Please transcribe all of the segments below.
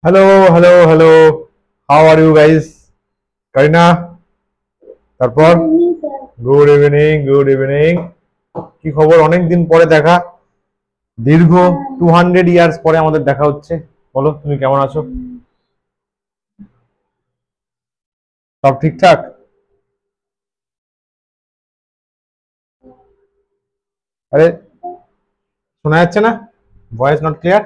Hello hello hello, how are you guys? Kareena, তারপর good evening, good evening. কি খবর? অনেক দিন পরে দেখা, দীর্ঘ 200 ইয়ার্স পরে আমাদের দেখা হচ্ছে। বলো, তুমি কেমন আছো? সব ঠিকঠাক? আরে, শোনা যাচ্ছে না? Voice not clear.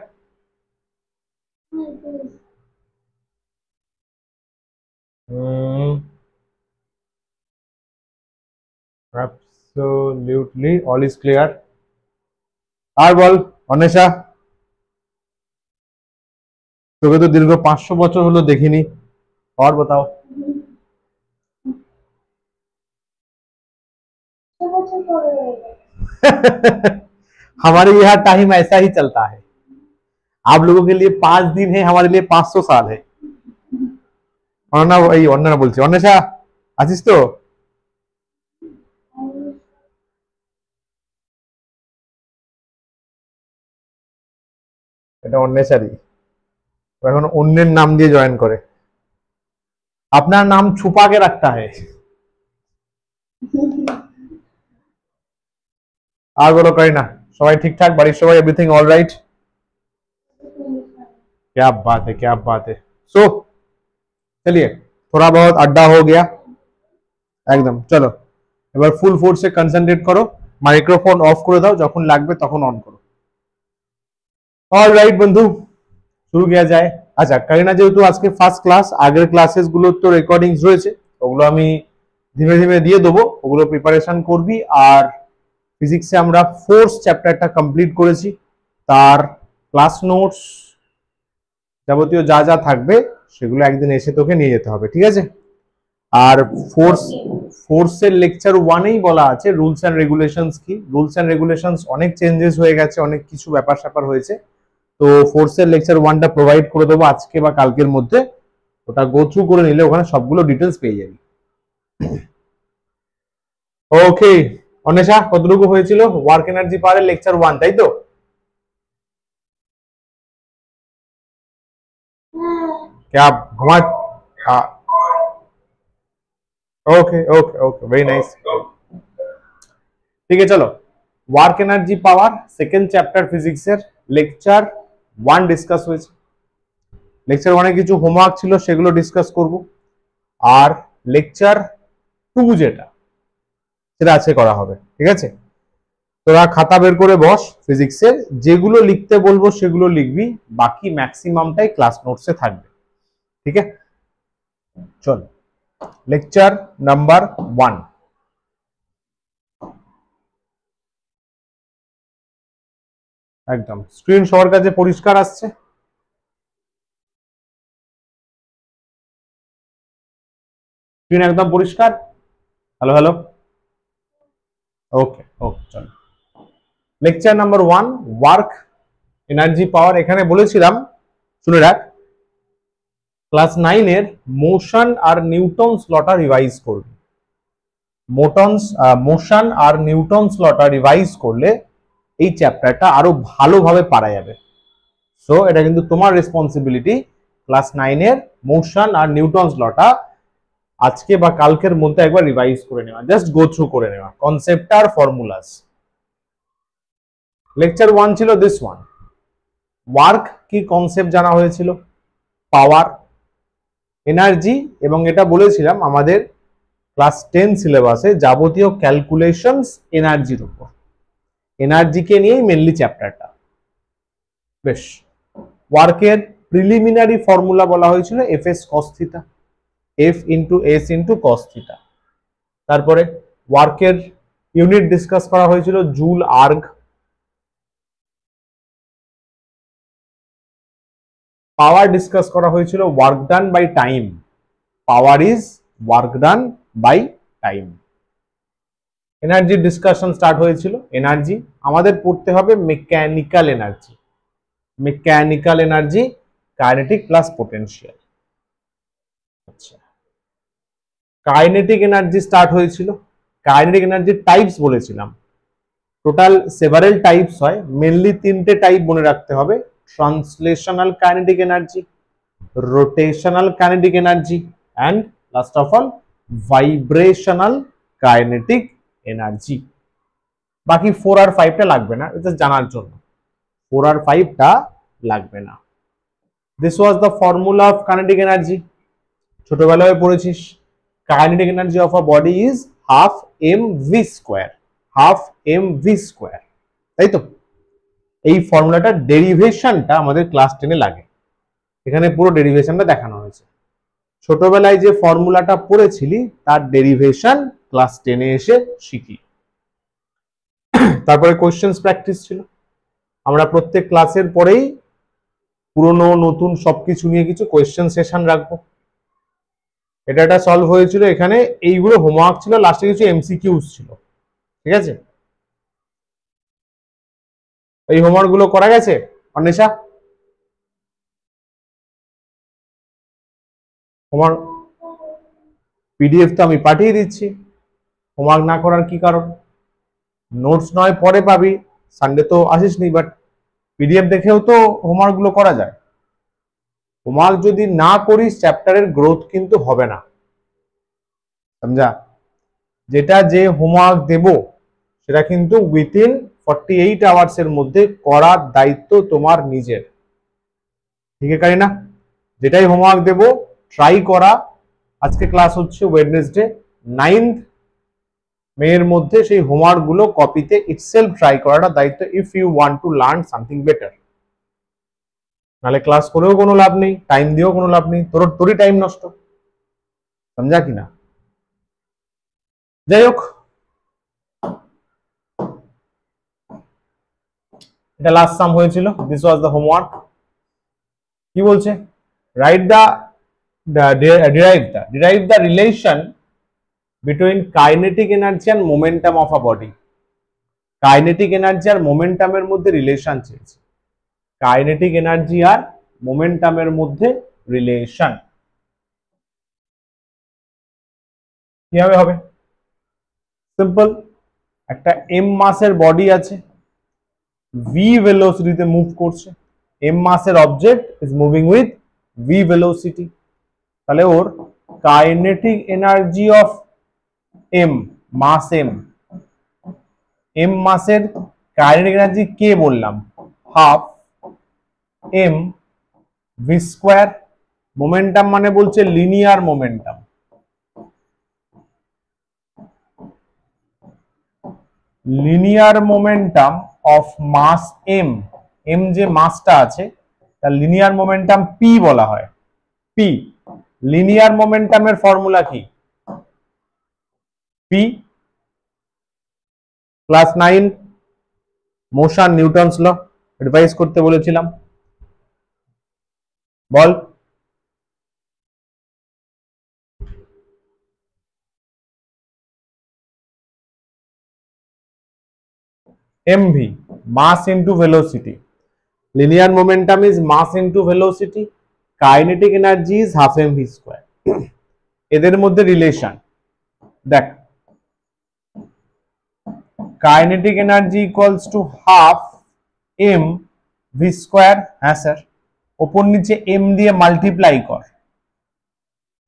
Absolutely all is clear. আর বল অন্বেষা, তোকে তো দীর্ঘ 500 বছর হলো দেখিনি। और बताओ। हमारे यहाँ टाइम ऐसा ही चलता है। आप लोगों के लिए 5 दिन है, हमारे लिए 500 साल है। অনন্যা, এই অন্যরা বলছি, অন্বেষা আছিস তো? এটা অন্বেষারই, ও এখন অন্যের নাম দিয়ে জয়েন করে। আপনার নাম ছুপা কে রাখতা है। আর বলো কারিনা, সবাই ঠিকঠাক? বাড়ির সবাই এভরিথিং অল রাইট? क्या बात है, क्या बात है। सो चलिए, थोड़ा बहुत अड्डा हो गया, একদম চলো এবার ফুল ফোর্সে কনসেন্ট্রেট করো। মাইক্রোফোন অফ করে দাও, যখন লাগবে তখন অন করো। অল রাইট বন্ধু, শুরু কিয়া যায়। আচ্ছা কারিনা, যেহেতু আজকে ফার্স্ট ক্লাস, আগের ক্লাসেস গুলোর তো রেকর্ডিংস রয়েছে, ওগুলো আমি ধীরে ধীরে দিয়ে দেবো, ওগুলো প্রিপারেশন করবি। আর ফিজিক্সে আমরা ফোর্স চ্যাপ্টারটা কমপ্লিট করেছি, তার ক্লাস নোটস যাবতীয় যা যা থাকবে সেগুলো একদিন এসে তোকে নিয়ে যেতে হবে, ঠিক আছে? আর ফোর্সের লেকচার ওয়ানেই বলা আছে রুলস অ্যান্ড রেগুলেশনস কি। রুলস অ্যান্ড রেগুলেশনস অনেক চেঞ্জেস হয়ে গেছে, অনেক কিছু ব্যাপার স্যাপার হয়েছে। তো ফোর্সের লেকচার ওয়ানটা প্রোভাইড করে দেবো আজকে বা কালকের মধ্যে। ওটা গো থ্রু করে নিলে ওখানে সবগুলো ডিটেলস পেয়ে যাবি। ওকে অন্বেষা, কতটুকু হয়েছিল ওয়ার্ক এনার্জি পাওয়ারের লেকচার ওয়ান, তাই তো? क्या घुमा? हाँ, okay okay okay, very nice. ठीक है, चलो ওয়ার্ক এনার্জি পাওয়ার সেকেন্ড চ্যাপ্টার ফিজিক্সের লেকচার ওয়ান ডিসকাস হয়েছে। লেকচার ওয়ানে কিছু হোমওয়ার্ক ছিল, সেগুলো ডিসকাস করব। আর লেকচার টু যেটা, সেটা আজকে করা হবে, ঠিক আছে? তোরা খাতা বের করে বস, ফিজিক্সের যেগুলো লিখতে বলবো সেগুলো লিখবি, বাকি ম্যাক্সিমামটাই ক্লাস নোটসে থাকবে, ঠিক আছে? চল, লেকচার নাম্বার ওয়ান। একদম স্ক্রিন সবার কাছে পরিষ্কার আসছে? স্ক্রিন একদম পরিষ্কার? হ্যালো হ্যালো, ওকে ওকে, চলো lecture number one, work energy পাওয়ার। এখানে বলেছিলাম, শুনে রাখ, ক্লাস 9-এর মোশন আর নিউটনস লটা রিভাইজ করবে। মোশন আর নিউটনস লটা রিভাইজ করলে এই চ্যাপ্টারটা আরো ভালোভাবে পারা যাবে। সো এটা কিন্তু তোমার রেসপন্সিবিলিটি, ক্লাস 9-এর মোশন আর নিউটনস লটা আজকে বা কালকের মধ্যে একবার রিভাইজ করে নেওয়া, জাস্ট গো থ্রু করে নেওয়া কনসেপ্ট আর ফর্মুলাস। লেকচার ওয়ান ছিল দিস ওয়ান। ওয়ার্ক কি কনসেপ্ট জানা হয়েছিল, পাওয়ার, এনার্জি, এবং এটা বলেছিলাম আমাদের ক্লাস 10 সিলেবাসে যাবতীয় ক্যালকুলেশনস এনার্জির উপর, এনার্জিকে নিয়েই মেনলি চ্যাপ্টারটা। বেশ, ওয়ার্কের প্রিলিমিনারি ফর্মুলা বলা হয়েছিল F S cos theta, F into S into cos theta. তারপরে ওয়ার্কের ইউনিট ডিসকাস করা হয়েছিল জুল আর্গ। পাওয়ার ডিসকাস করা হয়েছিল work done by time, power is work done by time. এনার্জির ডিসকাশন স্টার্ট হয়েছিল। এনার্জি আমাদের পড়তে হবে mechanical energy, mechanical energy kinetic plus potential. আচ্ছা, কাইনেটিক এনার্জি স্টার্ট হয়েছিল। কাইনেটিক এনার্জির টাইপস বলেছিলাম, টোটাল সেভারেল টাইপস হয়, মেনলি তিনটে টাইপ মনে রাখতে হবে। Translational kinetic energy, rotational kinetic energy, and last of all vibrational kinetic energy. বাকি 4 আর 5 টা লাগবে না, এটা জানার জন্য 4 আর 5 টা লাগবে না। This was the formula of kinetic energy. ছোটবেলায় পড়েছিস kinetic energy of a body is half mv square, half mv square, তাই তো? এই ফর্মুলাটার ডেরিভেশনটা আমাদের ক্লাস 10 এ লাগে, এখানে পুরো ডেরিভেশনটা দেখানো হয়েছে। ছোটবেলায় যে ফর্মুলাটা পড়েছিলি তার ডেরিভেশন ক্লাস 10 এ এসে শিখি। তারপরে কোশ্চেন্স প্র্যাকটিস ছিল, আমরা প্রত্যেক ক্লাসের পরেই পুরনো নতুন সবকিছু নিয়ে কিছু কোশ্চেন সেশন রাখবো। এটা সলভ হয়েছিল, এখানে এইগুলো হোমওয়ার্ক ছিল, লাস্টে কিছু এমসিকিউস ছিল, ঠিক আছে? এই হোমওয়ার্ক গুলো করা গেছে অনিশা? হোমওয়ার্ক পিডিএফ তো আমি পাঠিয়ে দিচ্ছি, হোমওয়ার্ক না করার কি কারণ? নোটস নয় পরে পাবি, সানডে তো আসিসনি, বাট পিডিএফ দেখেও তো হোমওয়ার্ক গুলো করা যায়। হোমওয়ার্ক যদি না করিস চ্যাপ্টারের গ্রোথ কিন্তু হবে না, সমঝা? যেটা যে হোমওয়ার্ক দেব সেটা কিন্তু উইথিন 48 আওয়ার্স এর মধ্যে করার দায়িত্ব তোমার নিজের, ঠিক আছে না? যেটাই হোমওয়ার্ক দেব ট্রাই করা। আজকে ক্লাস হচ্ছে ওয়েডনেসডে 9th মে এর মধ্যে সেই হোমওয়ার্ক গুলো কপিতে ইটসেলফ ট্রাই করাটা দায়িত্ব, if you want to learn something better. নাহলে ক্লাস করেও কোনো লাভ নেই, টাইম দিয়েও কোনো লাভ নেই, তোরই টাইম নষ্ট, সমঝা কিনা? যাই হোক, এটা লাস্ট সাম হয়েছিল। This was the homework. কি বলছে? Write the derive the relation between kinetic energy and momentum of a body. Kinetic energy আর মোমেন্টামের মধ্যে রিলেশন চেয়েছে, কাইনেটিক এনার্জি আর মোমেন্টামের মধ্যে রিলেশন কিভাবে হবে? সিম্পল, একটা এম মাসের বডি আছে, ভি ভেলোসিটিতে মুভ করছে, এম মাসের object is moving with V velocity, তাহলে ওর kinetic energy of M, mass M মাসের কাইনেটিক এনার্জি কে বললাম? Half M V square. Momentum মানে বলছে linear momentum, linear momentum of mass M, M যে মাসটা আছে তার লিনিয়ার মোমেন্টাম পি বলা হয়, পি। লিনিয়ার মোমেন্টামের ফর্মুলা কি? P class 9 motion Newton's law revise করতে বলেছিলাম, বল। mv mass into velocity, linear momentum is mass into velocity, kinetic energy is half mv square। এদের মধ্যে রিলেশন দেখ, kinetic energy equals to half M V square. হ্যাঁ sir, ওপর নিচে M দিয়ে multiply কর,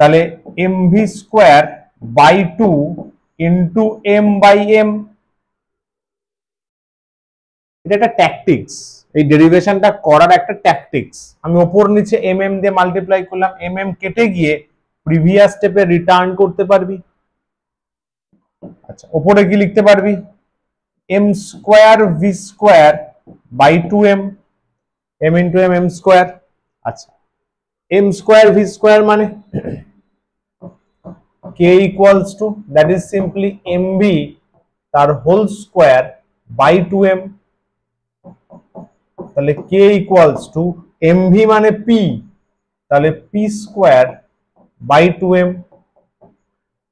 তাহলে M V square by 2 into M by M. এটা একটা ট্যাকটিক্স, এই ডেরিভেশনটা করার একটা ট্যাকটিক্স। আমি ওপর নিচে এম এম দিয়ে মাল্টিপ্লাই করলাম, এম এম কেটে গিয়ে প্রিভিয়াস স্টেপে রিটার্ন করতে পারবি। আচ্ছা, ওপরে কি লিখতে পারবি? M square V square by 2m, M into M, M square. আচ্ছা, এম স্কোয়ার ভি স্কোয়ার মানে K equals to, that is simply M V তার হোল স্কোয়ার বাই 2m। তাহলে K equals to M V মানে P, তাহলে P square by 2m।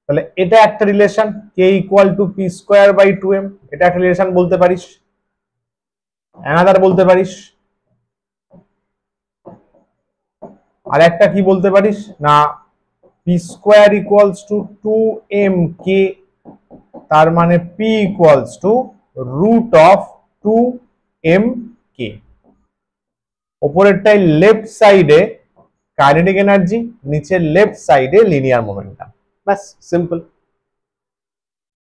তাহলে এটা একটা relation, K equal to P square by 2m, এটা একটা রিলেশন বলতে পারিস। অ্যানাদার বলতে পারিস, আর একটা কি বলতে পারিস না, P square equals to 2m K, তার মানে P equals to root of 2m K. ওপরেরটাই লেফট সাইডে কাইনেটিক এনার্জি, নিচের লেফট সাইডে লিনিয়ার মোমেন্টাম। ব্যাস, সিম্পল।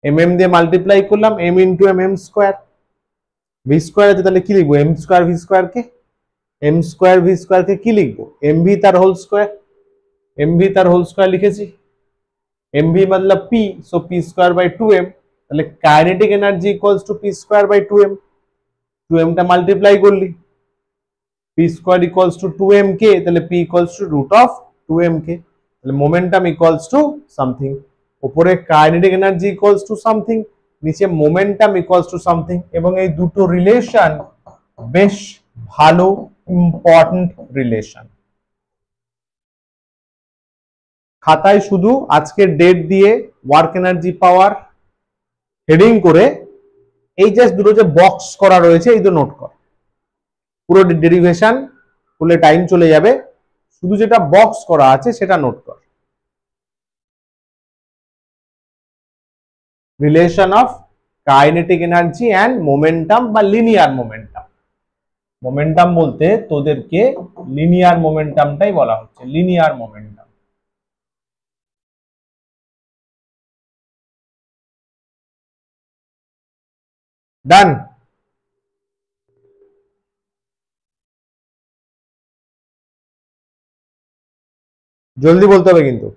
এম দিয়ে মাল্টিপ্লাই করলাম, M into M square. V square আছে, তাহলে কি লিখবো? এম স্কোয়ার ভি স্কোয়ার কে, এম স্কোয়ার ভি স্কোয়ার কে কি লিখবো? এম ভি তার হোল স্কোয়ার, এম ভি তার হোল স্কোয়ার লিখেছি। এম ভি मतलब P, so P square by 2m, তাহলে kinetic energy equals to P square by 2m। 2m টা মাল্টিপ্লাই করলি, P square equals to 2m কে, তাহলে P equals to root of 2m কে, তাহলে momentum equals to something. উপরে kinetic energy equals to something, নিচে momentum equals to something, এবং এই দুটো রিলেশন বেশ ভালো, ইম্পর্টেন্ট রিলেশন। খাতায় শুধু আজকের ডেট দিয়ে ওয়ার্ক এনার্জি পাওয়ার হেডিং করে এই জাস্ট দুটো যে বক্স করা রয়েছে এই তো নোট কর। পুরো ডেরিভেশন করলে টাইম চলে যাবে, শুধু যেটা বক্স করা আছে সেটা নোট কর। Relation of kinetic energy and momentum বা লিনিয়ার মোমেন্টাম। মোমেন্টাম বলতে তোদেরকে লিনিয়ার মোমেন্টামটাই বলা হচ্ছে, লিনিয়ার মোমেন্টাম। ডান। জলদি বলতে হবে কিন্তু।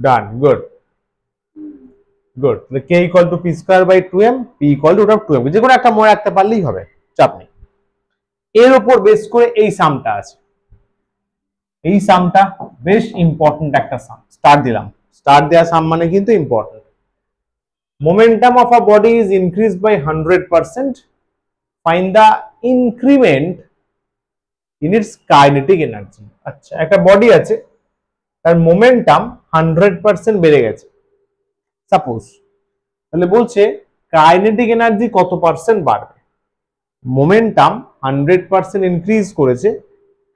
Done, good good. k equal to P square by 2m, p equal to root of 2m, যে কোনো একটা মনে রাখতে পারলেই হবে, চাপ নেই। এর উপর বেস করে এই সামটা আছে, এই সামটা বেশ ইম্পর্টেন্ট একটা সাম। স্টার দিলাম, স্টার দেওয়া সাম মানে কিন্তু important. Momentum of a body is increased by 100%, find the increment in its kinetic energy. আচ্ছা, একটা বডি আছে, তার মোমেন্টাম 100% বেড়ে গেছে সাপোজ, তাহলে বলছে কাইনেটিক এনার্জি কত পার্সেন্ট বাড়বে? মোমেন্টাম 100% ইনক্রিজ করেছে,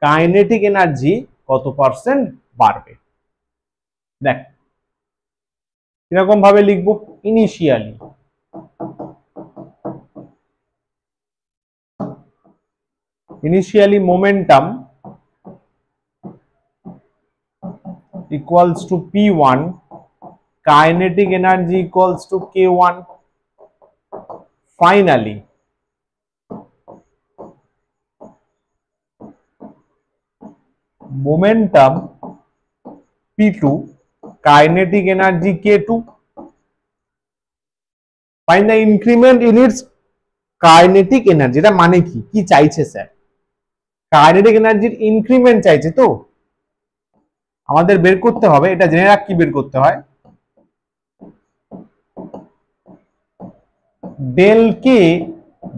কাইনেটিক এনার্জি কত পার্সেন্ট বাড়বে? দেখ কিরকম ভাবে লিখবো। Initially momentum equals to P1, kinetic energy equals to K1. Finally, momentum P2, kinetic energy K2. Find the increment in its kinetic energy. এটা মানে কি চাইছে স্যার? কাইনেটিক এনার্জির ইনক্রিমেন্ট চাইছে, তো আমাদের বের করতে হবে, এটা জেনে রাখ কি বের করতে হয়। del k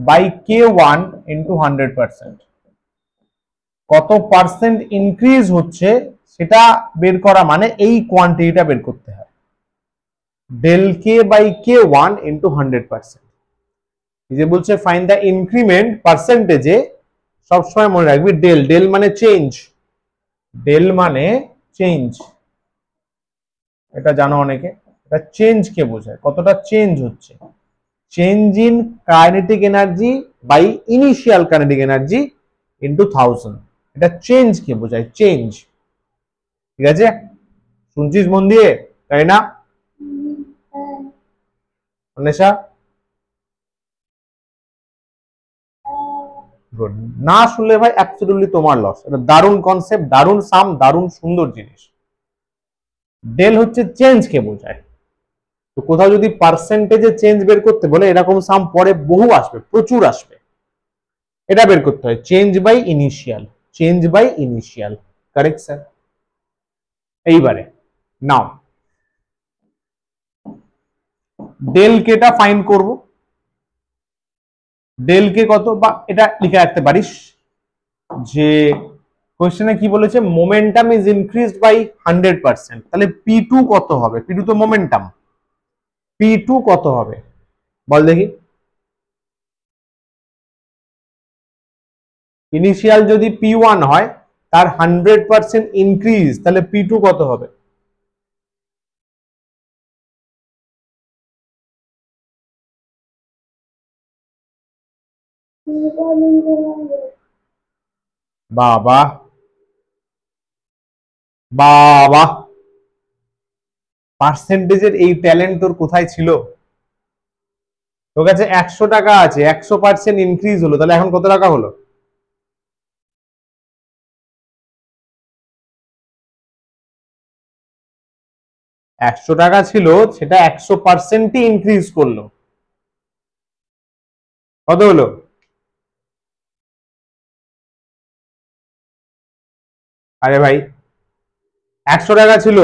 by k1 into 100%, কত পার্সেন্ট ইনক্রিজ হচ্ছে সেটা বের করা মানে এই কোয়ান্টিটিটা বের করতে হয়। del k by k1 into 100%, এই যে বলছে ফাইন্ড দ্য ইনক্রিমেন্ট পার্সেন্টেজে, সবসময় মনে রাখবি ডেল, ডেল মানে চেঞ্জ, ডেল মানে চেঞ্জ, এটা জানো অনেকে, এটা চেঞ্জ কে বোঝায়, কতটা চেঞ্জ হচ্ছে। Change in kinetic energy by initial kinetic energy into 1000, এটা চেঞ্জ কে বোঝায়, চেঞ্জ। ঠিক আছে, শুনছিস মন দিয়ে, তাই না অন্বেষা? গুড। না শুনলে ভাই অ্যাবসলিউটলি তোমার লস, এটা দারুণ কনসেপ্ট, দারুণ সাম, দারুণ সুন্দর জিনিস। ডেল হচ্ছে চেঞ্জ কে বোঝায়, তো কোথাও যদি পার্সেন্টেজে চেঞ্জ বের করতে বলে এরকম সাম পরে বহু আসবে, প্রচুর আসবে, এটা বের করতে হয় change by initial, change by initial. Correct sir. এইবারে নাও ডেল কেটা ফাইন্ড করব। ডেল কে কত, বা এটা লিখে রাখতে পারিস যে কোশ্চেনে কি বলেছে, মোমেন্টাম ইজ ইনক্রিজড বাই 100%, তাহলে P2 কত হবে? P2 তো মোমেন্টাম, P2 কত হবে বল দেখি। ইনিশিয়াল যদি P1 হয়, তার 100% ইনক্রিজ, তাহলে P2 কত হবে? বাবা বাবা, পার্সেন্টেজের এই ট্যালেন্ট তোর কোথায় ছিল? তোর কাছে 100 টাকা আছে, 100% ইনক্রিজ হলো, তাহলে এখন কত টাকা হলো? 100 টাকা ছিল, সেটা 100%ই ইনক্রিজ করলো, কত হলো? আরে ভাই, 100 টাকা ছিল,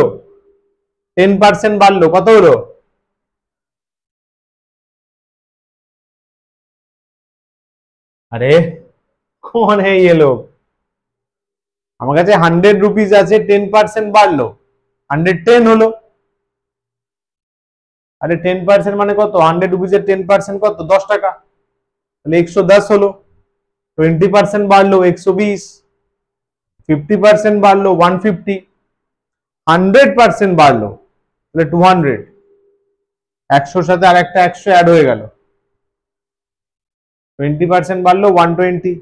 10% বাড়লো, কত হলো? আরে कौन है ये लोग? আমার কাছে 100 রুপিস আছে, 10% বাড়লো, 110 হলো। আরে 10% মানে কত? 100 রুপিসের 10% কত? 10 টাকা, তাহলে 110 হলো। 20% বাড়লো 120, 50% বাড়লো 150, 100% বাড়লো তাহলে 200। 100 সাথে আর একটা 100 অ্যাড হয়ে গেল, 20% বাড়লো 120,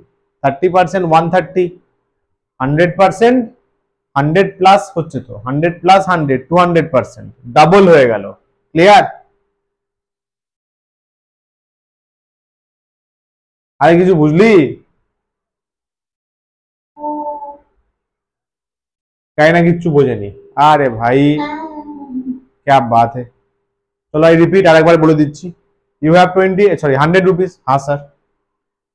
30% 130, 100% 100 প্লাস হচ্ছে, তো 100 প্লাস 100 200%, ডাবল হয়ে গেল। ক্লিয়ার? আরে কিছু বুঝলি? তাই না, কিচ্ছু বোঝেনি। আরে ভাই क्या बात है। চলো আই রিপিট, আরেকবার বলে দিচ্ছি। You have 100 rupees. হ্যাঁ স্যার।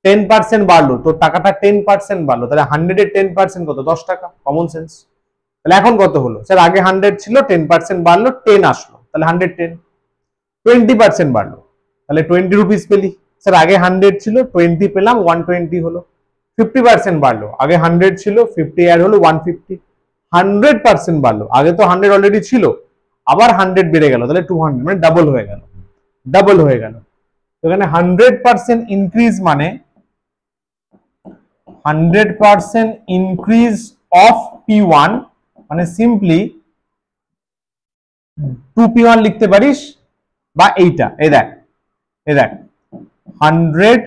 10% বাড়লো, তোর টাকাটা 10% বাড়লো, তাহলে 100 এর 10% কত? 10 টাকা। Common sense. তাহলে এখন কত হলো? স্যার আগে 100 ছিল, 10% বাড়লো, 10 আসলো, তাহলে 110। 20% বাড়লো, তাহলে 20 রুপিস পেলি। স্যার আগে 100 ছিল, 20 পেলাম, 120 হলো। 50% বাড়লো, আগে 100 ছিল, 50 অ্যাড হলো 150। 100% বাড়লো, আগে তো 100 অলরেডি ছিল, আবার 100 বেড়ে গেল, তাহলে 200, মানে ডাবল হয়ে গেল। ডাবল হয়ে গেল। এখানে 100% ইনক্রিজ মানে 100% ইনক্রিজ অফ P1, মানে সিম্পলি 2P1 লিখতে পারিস, বা এইটা, এই দেখ, এই দেখ, 100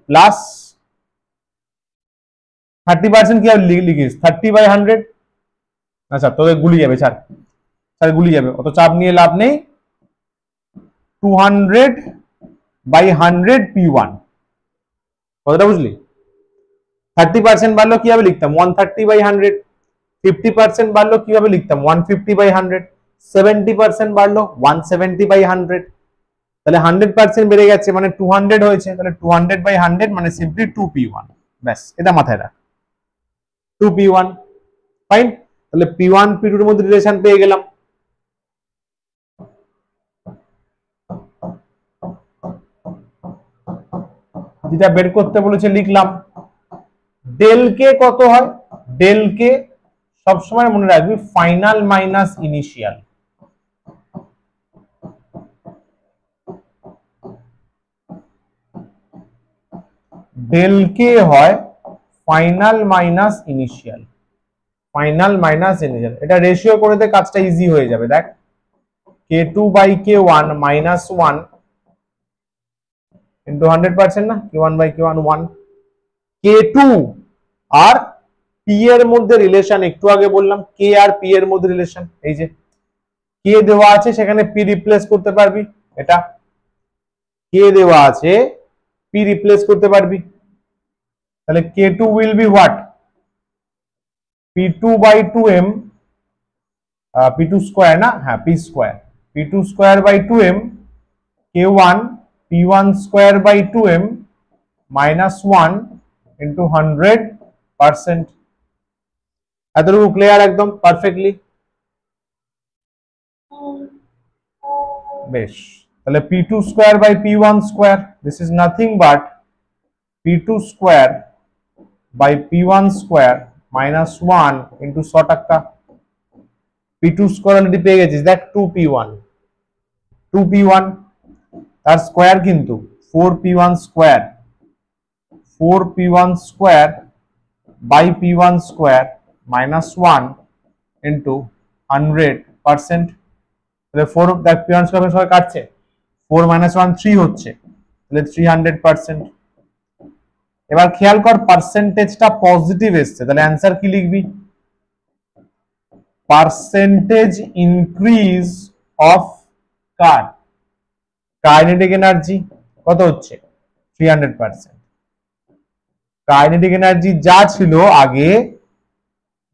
প্লাস 30% কি লিখিস? 30/100। আচ্ছা তোদের গুলি যাবে, ছাড়, স্যার গুলি যাবে, অত চাপ নিয়ে লাভ নেই। 200/100 P1, কতটা বুঝলি? 30% বাড়লো কিভাবে লিখতাম? 130/100। 50% বাড়লো কিভাবে লিখতাম? 150/100। 70% বাড়লো 170/100। তাহলে 100% বেড়ে গেছে, মানে 200 হয়েছে, তাহলে 200/100 মানে সিম্পলি 2P1। ব্যাস, এটা মাথায় রাখ, 2P1। ফাইন। তাহলে P1 P2 এর মধ্যে রিলেশন পেয়ে গেলাম। যেটা বের করতে বলেছে লিখলাম। ডেল কে কত হয়? ডেল কে সবসময় মনে রাখবি ফাইনাল মাইনাস ইনিশিয়াল। ডেল কে হয় final minus initial. Final minus initial, এটা রেশিও করে দে, কাজটা ইজি হয়ে যাবে। দেখ, K2/K1 minus 1 into 100% না, K1/K1 1। K2 আর P এর মধ্যে রিলেশন, একটু আগে বললাম K আর P এর মধ্যে রিলেশন, এই যে K দেওয়া আছে, সেখানে P রিপ্লেস করতে পারবি। এটা K দেওয়া আছে, P রিপ্লেস করতে পারবি, তাহলে K2 will be what? P2/2m, P2 square না, হ্যাঁ P square, P2 square by 2m, K1 P1 square by 2m minus 1 into 100%। এতটুকু ক্লিয়ার? একদম পারফেক্টলি। বেশ, তাহলে P2 square by P1 square, this is nothing but P2 square by P1 square minus 1 into 100 টাকা। P2 square already পেয়ে গেছিস, দেখ 2P1, 2P1 তার square কিন্তু 4P1 square, 4P1 square by P1 square minus 1 into 100%। তাহলে 4 দেখ, P1 square সবাই কাটছে, 4 - 1 3 হচ্ছে, তাহলে 300%। এবার খেয়াল কর পার্সেন্টেজটা পজিটিভ এসছে, তাহলে অ্যান্সার কি লিখবি? Percentage increase of car kinetic energy কত হচ্ছে 300%। কাইনেটিক এনার্জি যা ছিল আগে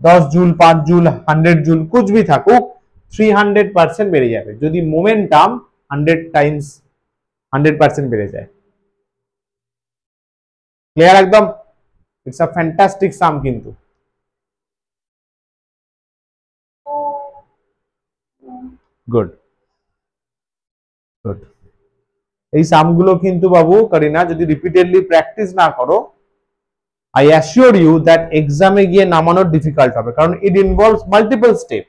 10 জুল 5 জুল 100 জুল कुछ भी থাকুক 300% বেড়ে যাবে যদি মোমেন্টাম 100 টাইমস 100% বেড়ে যায়। ক্লিয়ার একদম? ইটস আ ফ্যান্টাস্টিক সাম কিন্তু। Good good. এই সামগুলো কিন্তু বাবু করিনা যদি রিপিটেডলি প্র্যাকটিস না করো, আই অ্যাসিওর ইউ দ্যাট এক্সামে গিয়ে নামানো ডিফিকাল্ট হবে, কারণ ইট ইনভলভস মাল্টিপল স্টেপ।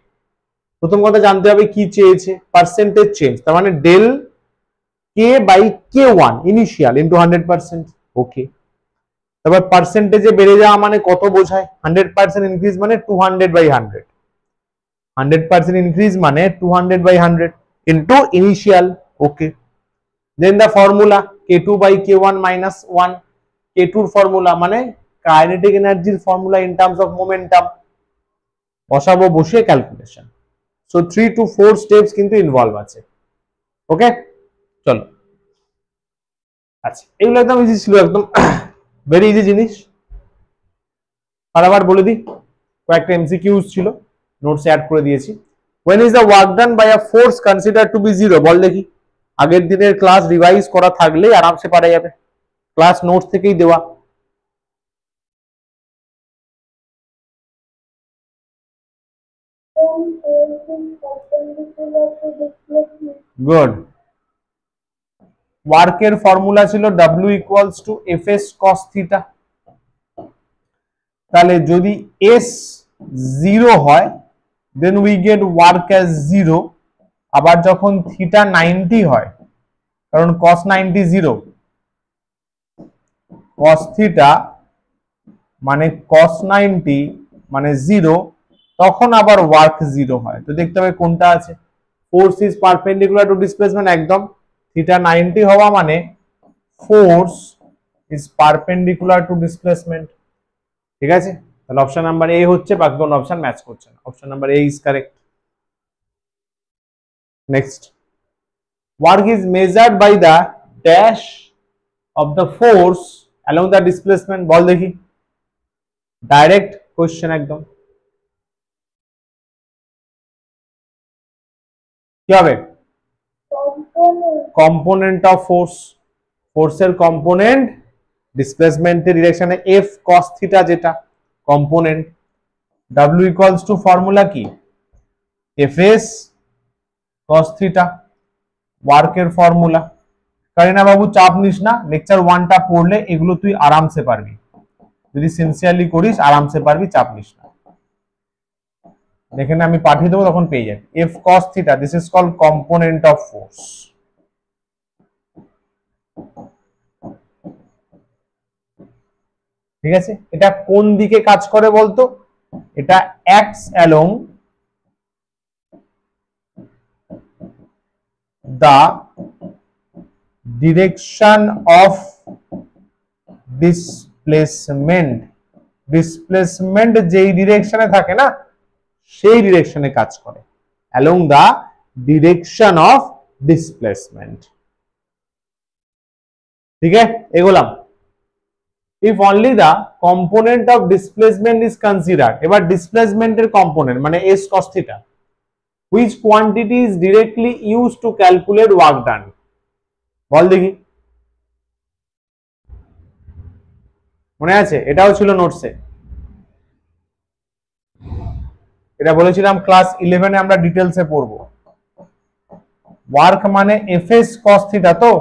প্রথম কথা জানতে হবে কি চেয়েছে, পার্সেন্টেজ চেঞ্জ, তার মানে del K by K one initial into 100%। Okay, তারপর পার্সেন্টেজে বেড়ে যাওয়া মানে কত বোঝায়? 100% ইনক্রিজ মানে 200/100, 100% ইনক্রিজ মানে 200/100 into initial. Okay, then the formula k2/k1 minus 1, k2 formula মানে কাইনেটিক এনার্জির formula in terms of momentum, বসাবো বসে ক্যালকুলেশন। সো 3 to 4 স্টেপস কিন্তু ইনভলভ আছে। ওকে চলো, আচ্ছা এগুলো একদম ইজি ছিল, একদম ভেরি ইজি জিনিস। আর আবার বলে দিই, কয়েকটা এমসিকিউজ ছিল, নোটস অ্যাড করে দিয়েছি। when is the work done by a force considered to be zero? বল দেখি, আগের দিনের ক্লাস রিভাইজ করা থাকলে আরামসে পারা যাবে, ক্লাস নোটস থেকেই দেওয়া। গুড। ওয়ার্কের ফর্মুলা ছিল W equals to Fs cos theta। তাহলে যদি S 0 হয় then we get work as 0, আবার যখন থিটা 90 হয়, কারণ cos 90 0, cos theta মানে cos 90 মানে 0, তখন আবার ওয়ার্ক 0 হয়। তো দেখতে হবে কোনটা আছে। Force is perpendicular to displacement, একদম থিটা 90 হওয়া মানে force is perpendicular to displacement. ঠিক আছে, তাহলে অপশন নাম্বার এ হচ্ছে, বাকি কোন অপশন ম্যাচ করছে না, option number A is correct. Next, work is measured by the dash of the force along the displacement. বল দেখি, ডাইরেক্ট কোশ্চেন একদম। কি হবে? কম্পোনেন্ট অফ ফোর্স, ফোর্সের কম্পোনেন্ট ডিসপ্লেসমেন্টের ডিরেকশনে এফ কস থিটা, যেটা component. W equals to formula কি? Fs cos থিটা, ওয়ার্কের ফর্মুলা। কারিনা বাবু চাপ নিস না, লেকচার 1টা পড়লে এগুলো তুই আরামসে পারবি, যদি সিনসিয়ারলি করিস আরামসে পারবি, চাপ নিস না। এখানে আমি পাঠিয়ে দেবো, তখন পেয়ে যাবি। F cos theta, this is called component of force। ঠিক আছে, এটা কোন দিকে কাজ করে বলতো? এটা acts along the direction of displacement। Displacement যেই ডিরেকশনে থাকে না, সেই ডিরেকশনে কাজ করে, along the direction of displacement। ঠিক আছে, এগোলাম। if only the component of displacement is considered, এবার ডিসপ্লেসমেন্টের কম্পোনেন্ট মানে s cos theta, which quantity is directly used to calculate work done? বল দেখি, মনে আছে? এটাও ছিল নোটসে, এটা বলেছিলাম ক্লাস 11-এ আমরা ডিটেলসে পড়বো। ওয়ার্ক মানে Fs cos theta, তো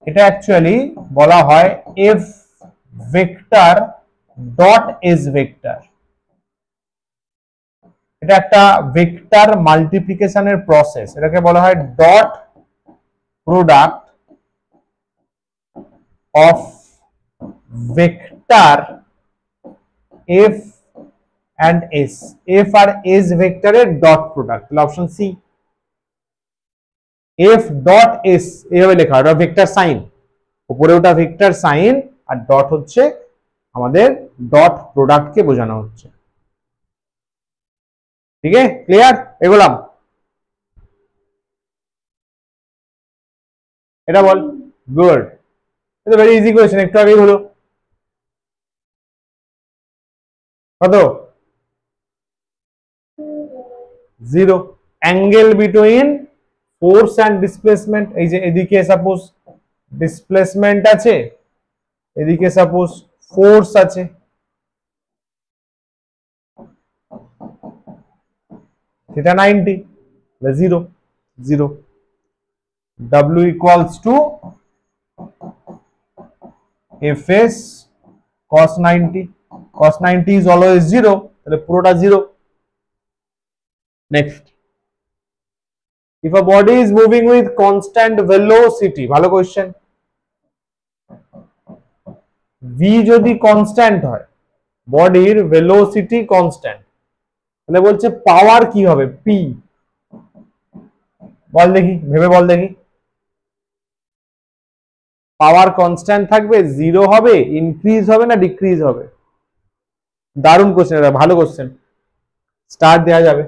এটা অ্যাকচুয়ালি বলা হয় F vector dot S vector. এটা একটা ভেক্টর মাল্টিপ্লিকেশনের প্রসেস, এটাকে বলা হয় dot product of vector F and S, F আর S ভেক্টরের ডট প্রোডাক্ট। তাহলে option C, F dot S এভাবে লেখা হয়, ভেক্টর সাইন, উপরে ওটা ভেক্টর সাইন, আর ডট হচ্ছে আমাদের ডট প্রোডাক্টকে বোঝানো হচ্ছে। ঠিক আছে, ক্লিয়ার? এগোলাম, এটা বল। গুড, এটা ভেরি ইজি কোয়েশ্চেন, একটু আগেই হলো। কত? 0। Angle between force and displacement, এই যে এদিকে সাপোজ ডিসপ্লেসমেন্ট আছে, এদিকে সাপোজ ফোর্স আছে, সেটা 90, 0 0। W equals to Fs cos 90, cos 90 is always 0, তাহলে পুরোটা 0। Next, if a body is moving with constant velocity, ভালো কোয়েশ্চেন, v যদি কনস্ট্যান্ট হয়, বডির ভেলোসিটি কনস্ট্যান্ট, তাহলে বলছে পাওয়ার কি হবে? p। বল দেখি, ভেবে বল দেখি। পাওয়ার কনস্ট্যান্ট থাকবে, 0 হবে, ইনক্রিজ হবে না ডিক্রিজ হবে? দারুণ কোশ্চেন, এটা ভালো কোশ্চেন, স্টার দেওয়া যাবে,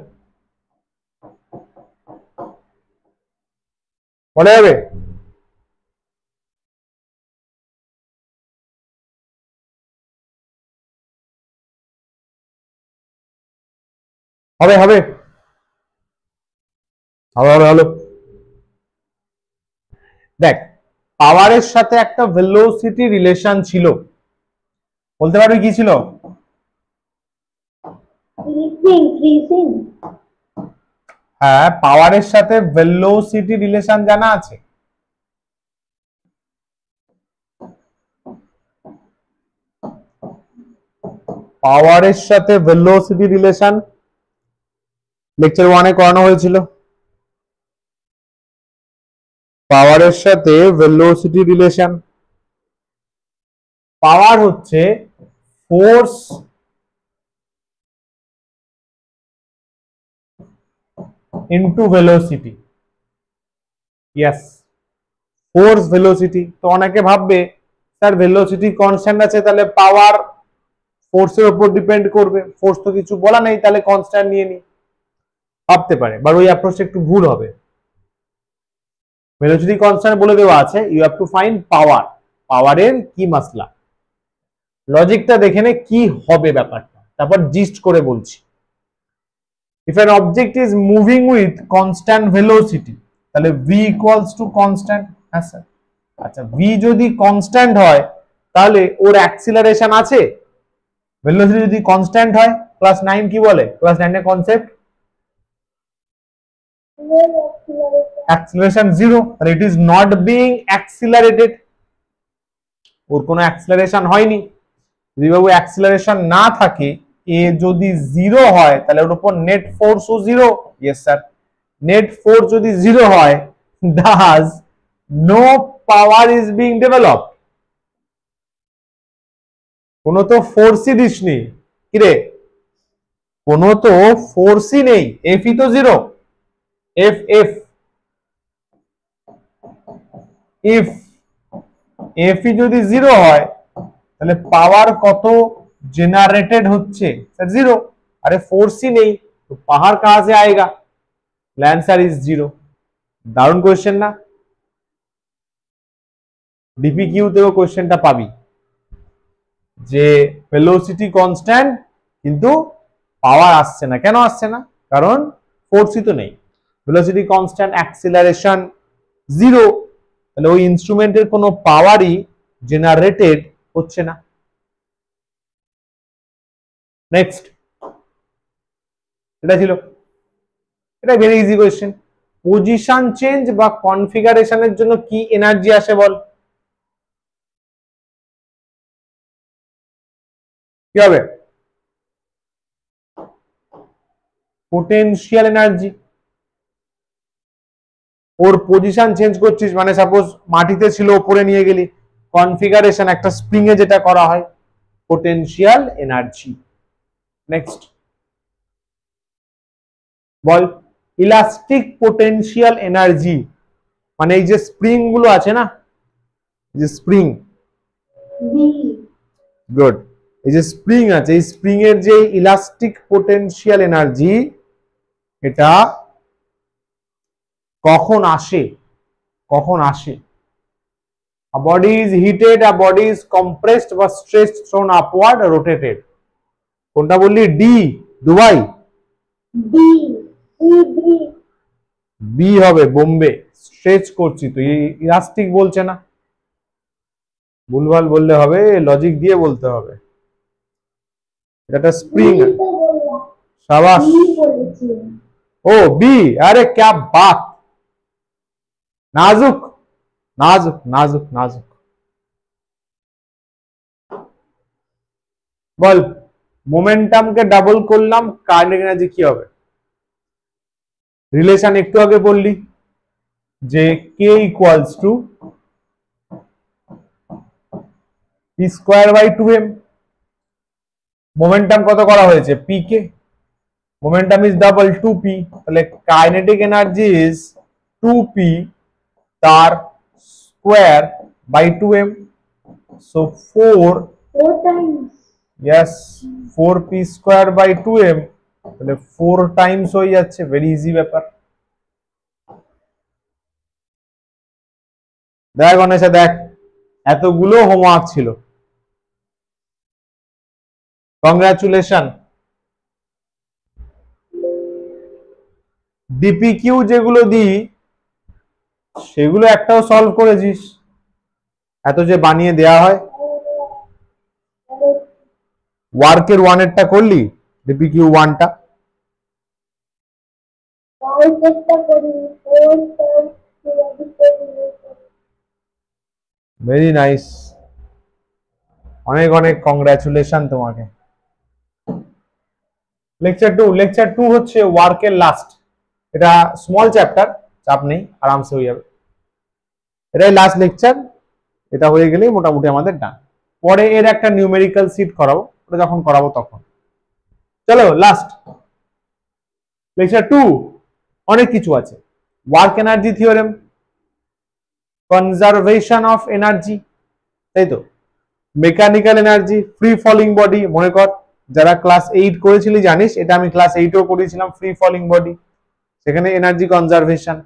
বলা যাবে। হবে হবে হবে হবে হলো। দেখ, পাওয়ারের সাথে একটা ভেলোসিটি রিলেশন ছিল, বলতে পারবি কি ছিল? হ্যাঁ, পাওয়ারের সাথে ভেলোসিটি রিলেশন জানা আছে। পাওয়ারের সাথে ভেলোসিটি রিলেশন লেকচার 1 এ করানো হয়েছিল। পাওয়ারের সাথে ভেলোসিটি রিলেশন, পাওয়ার হচ্ছে force into velocity. Yes, force velocity. তো অনেকে ভাববে স্যার ভেলোসিটি কনস্ট্যান্ট আছে, তাহলে পাওয়ার ফোর্সের উপর ডিপেন্ড করবে, ফোর্স তো কিছু বলা নেই, তাহলে কনস্ট্যান্ট নিয়ে নি, ভাবতে পারে, বাট ওই অ্যাপ্রোচটা একটু ভুল হবে। ভেলোসিটি কনস্ট্যান্ট বলে দেওয়া আছে, ইউ হ্যাভ টু ফাইন্ড পাওয়ার, পাওয়ারের কি মাসলা, লজিকটা দেখে নে কি হবে ব্যাপারটা, তারপর জিস্ট করে বলছি। If an object is moving with constant velocity, তাহলে v equals to constant। হ্যাঁ স্যার, আচ্ছা v যদি কনস্ট্যান্ট হয় তাহলে ওর অ্যাক্সিলারেশন আছে? ভেলোসিটি যদি কনস্ট্যান্ট হয়, ক্লাস 9 কি বলে? ক্লাস 9 এর কনসেপ্ট অ্যাক্সিলারেশন 0, তাহলে it is not being accelerated, ওর কোনো অ্যাক্সিলারেশন হয়নি। যদি বাবু অ্যাক্সিলারেশন না থাকে, এ যদি 0 হয়, তাহলে ওর উপর নেট ফোর্সও 0। ইয়েস স্যার, নেট ফোর্স যদি 0 হয়, thus no power is being developed. কোনো তো ফোর্সই দিসনি, কিরে? কোনো তো ফোর্সই নেই, এফই তো 0। এফ এফ ইফ এফই যদি 0 হয়, তাহলে পাওয়ার কত জেনারেটেড হচ্ছে? স্যার 0। अरे फोर्स ही नहीं तो पावर कहां से आएगा? Answer is 0। দারুণ কোশ্চেন না? ডিপিকিউ তেও কোশ্চেনটা পাবি যে ভেলোসিটি কনস্ট্যান্ট কিন্তু পাওয়ার আসছে না, কেন আসছে না? কারণ ফোর্সই তো নেই। ভেলোসিটি কনস্ট্যান্ট, অ্যাক্সিলারেশন 0, তাহলে ওই ইনস্ট্রুমেন্টের কোনো পাওয়ারই জেনারেটেড হচ্ছে না। নেক্সট, এটা ছিল, এটা very easy question. Position change বা কনফিগারেশনের জন্য কি এনার্জি আসে বল? কি হবে? Potential energy. ওর পজিশন চেঞ্জ করছিস, মানে সাপোজ মাটিতে ছিল, উপরে নিয়ে গেলি, কনফিগারেশন একটা স্প্রিং এ যেটা করা হয়, পোটেনশিয়াল এনার্জি। নেক্সট বল, ইলাস্টিক পোটেনশিয়াল এনার্জি মানে এই যে স্প্রিং গুলো আছে না, যে স্প্রিং, বি। গুড। এই যে স্প্রিং আছে, এই স্প্রিং এর যে ইলাস্টিক পোটেনশিয়াল এনার্জি, এটা কখন আসে? কখন আসে? A body is heated, a body is compressed বা stretched, thrown upward, rotated. কোনটা বললি? D, Dubai. B. B. B হবে বোম্বে। স্ট্রেচ করছি তো, ইলাস্টিক বলছে না, ভুলভাল বললে হবে, লজিক দিয়ে বলতে হবে। এটা স্প্রিং। সাবাস। ও বি, আরে ক্যা বাত, নাজুক নাজুক নাজুক নাজুক। বল, মোমেন্টামকে ডাবল করলাম, কাইনেটিক এনার্জি কি হবে? রিলেশন একটু আগে বললি যে K equals to P square by 2m। Momentum কত করা হয়েছে? পি কে। মোমেন্টাম ইজ ডাবল 2p, তাহলে কাইনেটিক এনার্জি ইজ 2p তার square by 2m। So 4 times. Yes 4p square by 2m, তাহলে 4 টাইমস হয়ে যাচ্ছে। ভেরি ইজি ব্যাপার। দেখ গণেশা দেখ, এতগুলো হোমওয়ার্ক ছিল। কংগ্রাচুলেশন। ডিপিকিউ যেগুলো দিই সেগুলো একটাও সলভ করেছিস? এত যে বানিয়ে দেয়া হয়। ওয়ার্কের ওয়ানেরটা করলি? ডিপিকিউ ওয়ানটা? ভেরি নাইস, অনেক অনেক কংগ্রাচুলেশন তোমাকে। লেকচার টু হচ্ছে ওয়ার্কের লাস্ট। এটা স্মল চ্যাপ্টার, চাপ নেই, আরামসে হয়ে যাবে। এটাই লাস্ট লেকচার। এটা হয়ে গেলেই মোটামুটি আমাদের ডান। পরে এর একটা নিউমেরিক্যাল সিট করাবো, ওটা যখন করাবো তখন। চলো লাস্ট লেকচার টু। অনেক কিছু আছে। Work energy theorem, conservation of energy, তাই তো, mechanical energy, free falling body. মনে কর, যারা ক্লাস 8 করেছিলি জানিস, এটা আমি ক্লাস 8ও করেছিলাম, ফ্রি ফলিং বডি, সেখানে এনার্জি কনজারভেশন।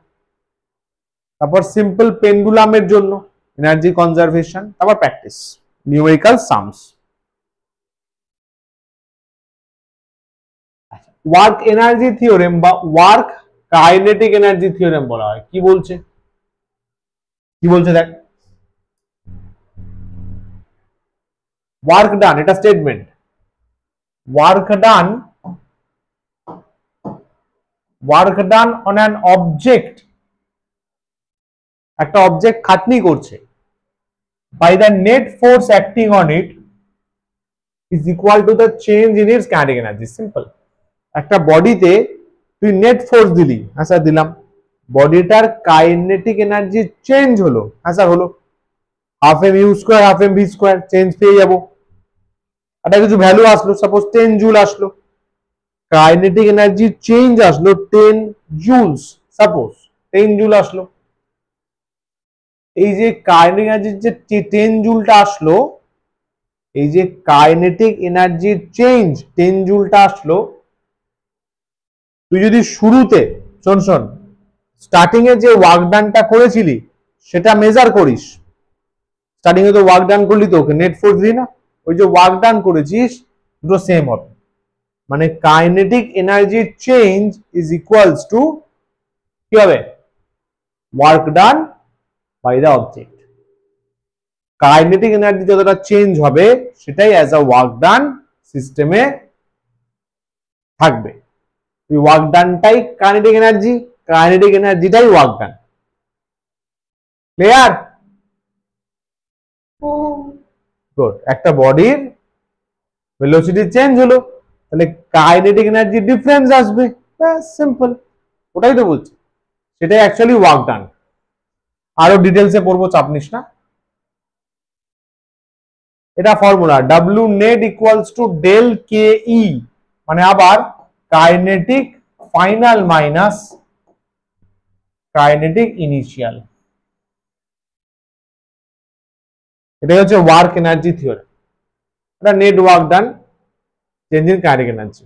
তারপর সিম্পল পেন্ডুলামের জন্য এনার্জি কনজারভেশন। তারপর practice, numerical sums. Work energy theorem বা ওয়ার্ক কাইনেটিক এনার্জি থিওরেম বলা হয়। কি বলছে? কি বলছে দেখ, ওয়ার্ক ডান, এটা statement. Work done on an object, একটা অবজেক্ট খাটনি করছে, by the net force acting on it is equal to the change in its kinetic energy. Simple. একটা বডিতে তুই নেট ফোর্স দিলি, হ্যাঁ স্যার দিলাম, বডিটার কাইনেটিক এনার্জি চেঞ্জ হলো, হ্যাঁ স্যার হলো, half M U square half M V square, change পেয়ে যাবো। একটা কিছু ভ্যালু আসলো, সাপোজ 10 জুল আসলো, কাইনেটিক এনার্জি চেঞ্জ আসলো 10 জুলস, সাপোজ 10 জুল আসলো। এই যে কাইনেটিক এনার্জির যে 10 জুলটা আসলো, এই যে কাইনেটিক এনার্জির চেঞ্জ 10 জুলটা আসলো, তুই যদি শুরুতে, শোন শোন, স্টার্টিং এ যে ওয়ার্ক ডানটা করেছিলি সেটা মেজার করিস। স্টার্টিং এ তো ওয়ার্ক ডান করলি, তো ওকে নেট ফোর্স দিই না, ওই যে ওয়ার্ক ডান করেছিস দুটো সেম হবে। মানে kinetic energy change is equals to কি হবে? Work done by the object. Kinetic energy যতটা চেঞ্জ হবে সেটাই অ্যাজ আ ওয়ার্ক ডান সিস্টেমে থাকবে। ওয়ার্ক ডানটাই কাইনেটিক এনার্জি, কাইনেটিক এনার্জিটাই ওয়ার্ক ডান। ক্লিয়ার? গুড। একটা বডির ভেলোসিটি চেঞ্জ হলো, তাহলে কাইনেটিক এনার্জি ডিফারেন্স আসবে, ব্যাস সিম্পল। ওটাই তো বলছি, সেটাই অ্যাকচুয়ালি ওয়ার্ক ডান। আরো ডিটেলসে পড়বো, চাপ নিস না। এটা formula, W net equals to del K E, মানে আবার kinetic final minus kinetic initial. এটাই হচ্ছে ওয়ার্ক এনার্জি থিওরেম। এটা net work done change in kinetic energy.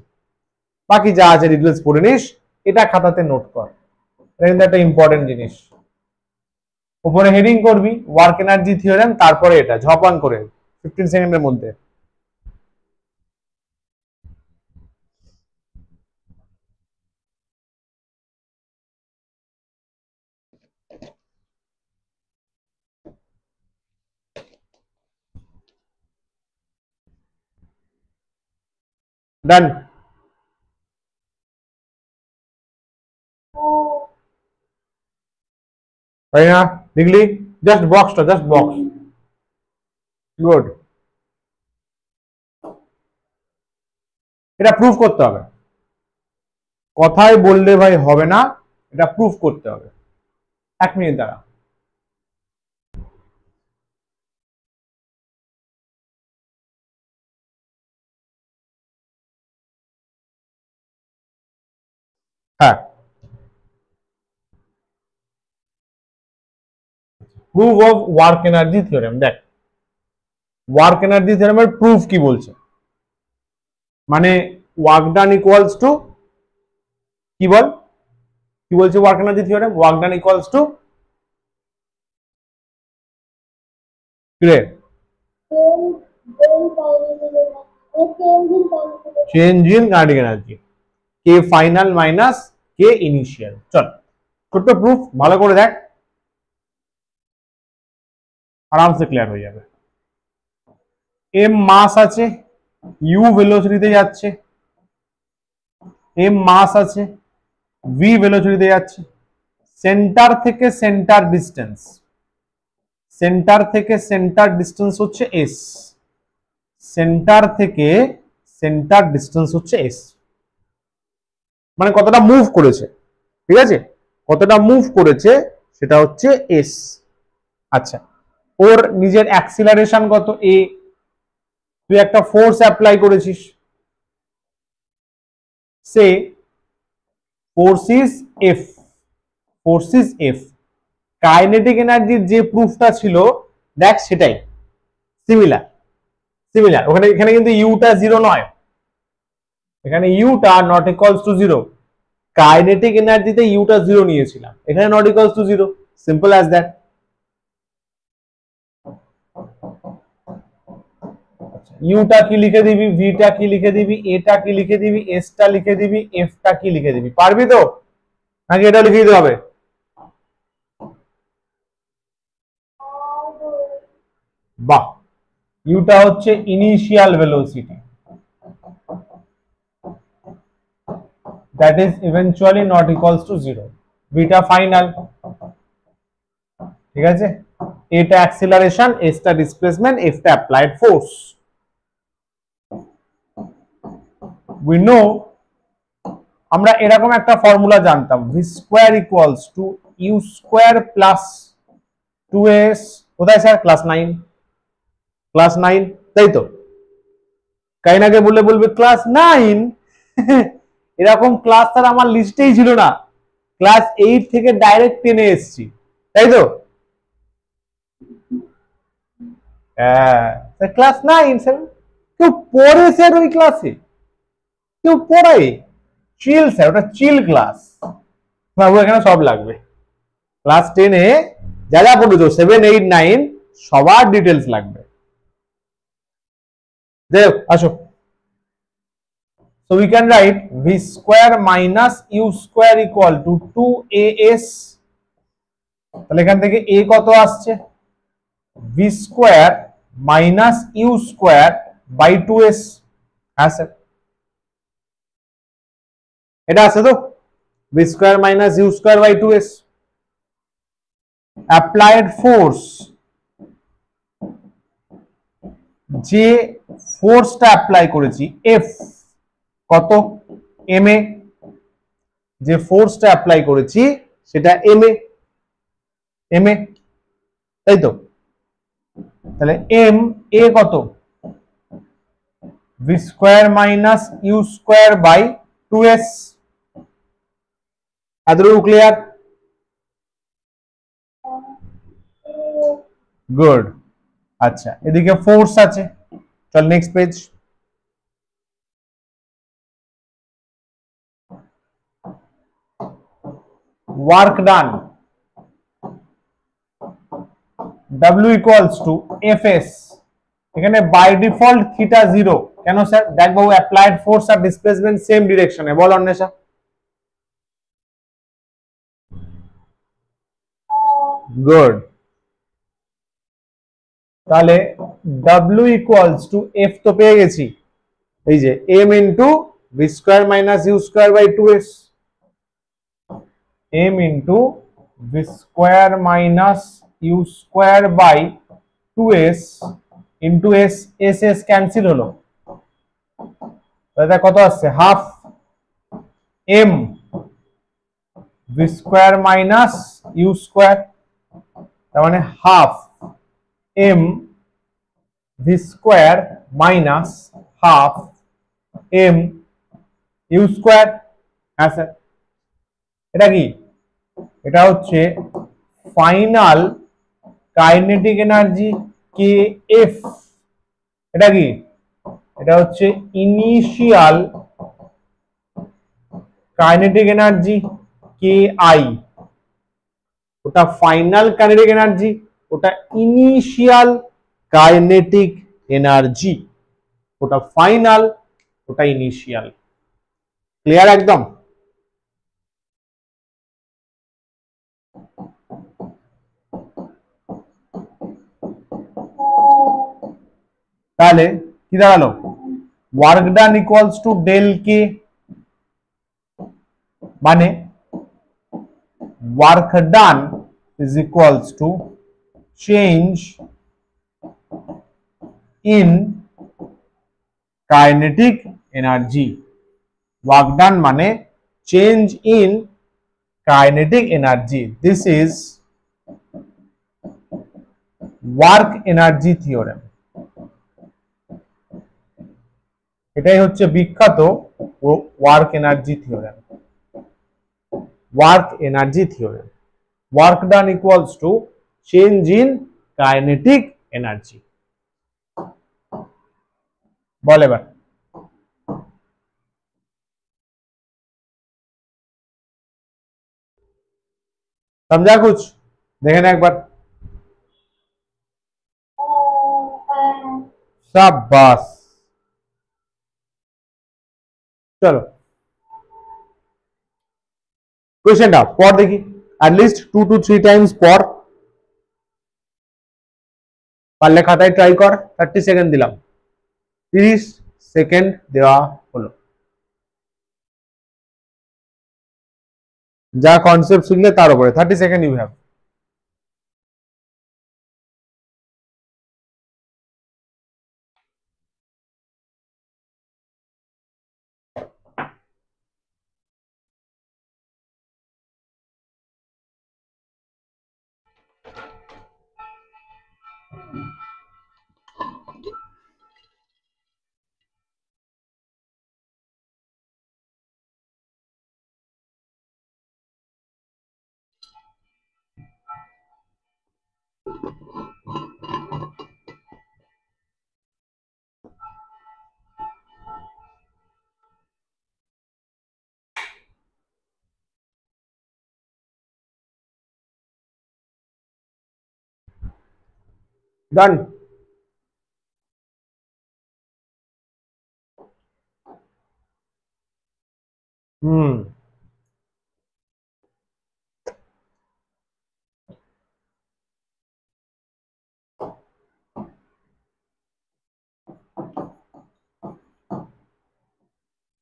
বাকি যা আছে ডিটেলস পড়ে নিস, এটা খাতাতে নোট কর, এটা কিন্তু একটা ইম্পর্টেন্ট জিনিস। উপরে হেডিং করবি ওয়ার্ক এনার্জি থিওরেম, তারপরে এটা ঝপান করে 15 সেকেন্ডের মধ্যে। ডান। তাই না? লিখলি জাস্ট বক্সটা, জাস্ট বক্স। গুড। এটা প্রুফ করতে হবে, কথায় বললে ভাই হবে না, এটা প্রুফ করতে হবে। 1 মিনিট দাঁড়া। হ্যাঁ, proof of work energy theorem. দেখ ওয়ার্ক এনার্জি থিওরেমের প্রুফ কি বলছে, মানে ওয়ার্ক ডান ইকুয়ালস টু কি বল, কি বলছে work energy theorem? Work done equals to change in kinetic energy, K final minus K initial. চল ছোট্ট প্রুফ, ভালো করে দেখ, আরামসে ক্লিয়ার হয়ে যাবে। এম মাস আছে, ইউ ভেলোসিটিতে যাচ্ছে, এম মাস আছে, ভি ভেলোসিটিতে যাচ্ছে, সেন্টার থেকে সেন্টার ডিস্টেন্স, সেন্টার থেকে সেন্টার ডিস্টেন্স হচ্ছে এস, সেন্টার থেকে সেন্টার ডিস্টেন্স হচ্ছে এস, মানে কতটা মুভ করেছে, ঠিক আছে, কতটা মুভ করেছে সেটা হচ্ছে এস। আচ্ছা, ওর নিজের অ্যাক্সিলারেশন কত এ, তুই একটা ফোর্স অ্যাপ্লাই করেছিস, সে force is F, force is F. Kinetic এনার্জির যে প্রুফটা ছিল দেখ সেটাই সিমিলার, সিমিলার। ওখানে এখানে কিন্তু ইউটা জিরো নয়, এখানে ইউটা not equals to zero. Kinetic এনার্জিতে ইউটা জিরো নিয়েছিলাম, এখানে not equals to zero, simple as that. ইউটা কি লিখে দিবি, ভিটা কি লিখে দিবি, এটা কি লিখে দিবি, এসটা লিখে দিবি, এফটা কি লিখে দিবি, পারবি তো নাকি এটা লিখে দিতে হবে? বাহ, ইউটা হচ্ছে initial velocity, that is eventually not equals to zero, বিটা ফাইনাল, ঠিক আছে, এটা অ্যাক্সিলারেশন, এসটা ডিসপ্লেসমেন্ট, এফটা অ্যাপ্লাইড ফোর্স। we know, আমরা এরকম একটা ফর্মুলা জানতাম, V square equals to U square plus 2s, কোথায় স্যার? ক্লাস 9, ক্লাস 9, তাই তো? কাইনাকে বললে বলবে ক্লাস 9 এরকম ক্লাস স্যার আমার লিস্টেই ছিল না, ক্লাস 8 থেকে ডাইরেক্ট 10 এ এসেছি, তাই তো? হ্যাঁ, ক্লাস 9 স্যার, কেউ পড়ে স্যার ওই ক্লাসে? কেউ পড়ায়? চিল স্যার, ওটা চিল ক্লাস, বাবু এখানে সব লাগবে। ক্লাস 10 এ যা যা পড়েছো 7, 8, 9 সবার ডিটেলস লাগবে। দেখ আসো, so we can write v square minus u square equal to 2as, তাহলে এখান থেকে a কত আসছে? v square minus u square by 2s। হ্যাঁ স্যার, এটা আছে তো, v square minus u square by 2s। Applied force, যে ফোর্সটা অ্যাপ্লাই করেছি এফ কত? এম এ, যে ফোর্সটা অ্যাপ্লাই করেছি সেটা এম এ, এম এ, তাই তো? তাহলে এম এ কত? V square minus U square by 2s। এতটুকু ক্লিয়ার? গুড। আচ্ছা, এদিকে ফোর্স আছে। চল next page. Work done, W equals to Fs। এখানে বাই ডিফল্ট থিটা 0, কেন স্যার? দেখ বাবু, অ্যাপ্লাইড ফোর্স আর ডিসপ্লেসমেন্ট সেম ডিরেকশনে, বল অন্বেষা। গুড। তাহলে W ইকুয়ালস টু F তো পেয়ে গেছি, এই যে m into V square minus U square by 2s, m into V square minus U square by 2s into s, s s cancel হলো, তাহলে কত আসছে? Half m V square minus U square, তার মানে half m V square minus half m U square. হ্যাঁ sir, এটা কি? এটা হচ্ছে final kinetic energy K F. এটা কি? এটা হচ্ছে initial kinetic energy K I. ওটা ফাইনাল কাইনেটিক এনার্জি, ওটা ইনিশিয়াল কাইনেটিক এনার্জি। ওটা ফাইনাল, ওটা ইনিশিয়াল। ক্লিয়ার একদম? তাহলে কি দাঁড়ালো? Work done equals to del K, মানে work done is equals to change in kinetic energy. Work done মানে change in kinetic energy. This is work energy theorem. এটাই হচ্ছে বিখ্যাত work energy theorem. Work energy theorem, work done equals to change in kinetic energy. বল এবার। समझा कुछ? देखे ना एक बार। शाबाश, चलो क्वेश्चनটা পড় দেখি, অ্যাটলিস্ট 2 to 3 টাইমস পড়, পারলে খাতায় ট্রাই কর। 30 সেকেন্ড দিলাম, 30 সেকেন্ড দেওয়া হলো। যা কনসেপ্ট শিখলে তার উপরে 30 second you have. Done.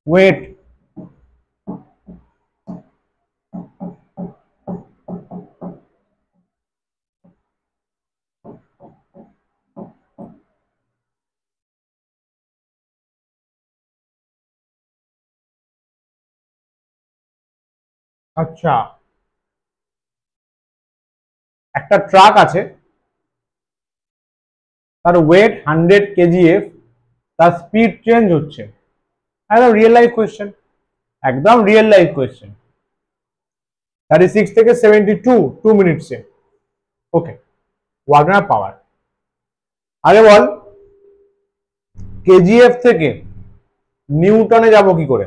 Wait, আচ্ছা একটা ট্রাক আছে, তার ওয়েট 100 কেজিএফ, তার স্পিড চেঞ্জ হচ্ছে। একদম রিয়েল লাইফ কোয়েশ্চেন, একদম রিয়েল লাইফ কোয়েশ্চেন। 36 থেকে 72 2 মিনিটসে। ওকে, ওয়াগনার পাওয়ার আগে বল কেজিএফ থেকে নিউটনে যাব কি করে?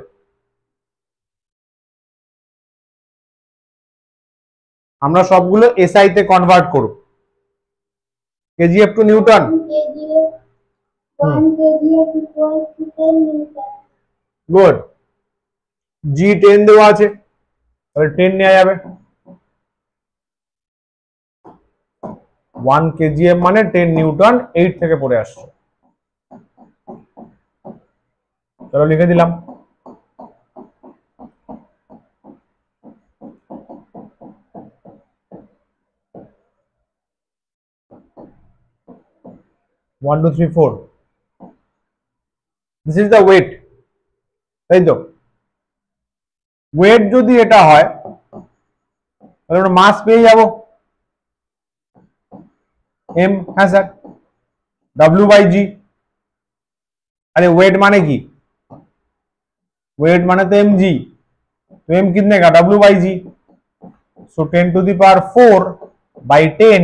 আমরা সবগুলো এসআই তে কনভার্ট করব। KGF to newton. 1 kgf equals to 10 Newton. Good. G 10 দেওয়া আছে, তাহলে 10 নেওয়া যাবে। 1 কেজিএফ মানে 10 নিউটন, 8 থেকে পড়ে আসছে। চলো লিখে দিলাম। One, two, three, four. This is the weight, তাই তো? ওয়েট যদি এটা হয় তাহলে আমরা মাস পেয়ে যাব এম। হ্যাঁ স্যার, ডব্লিউ বাই জি। अरे वेट माने की, वेट माने तो एम जी, तो एम कितने का W by G. So 10 to the power 4 by 10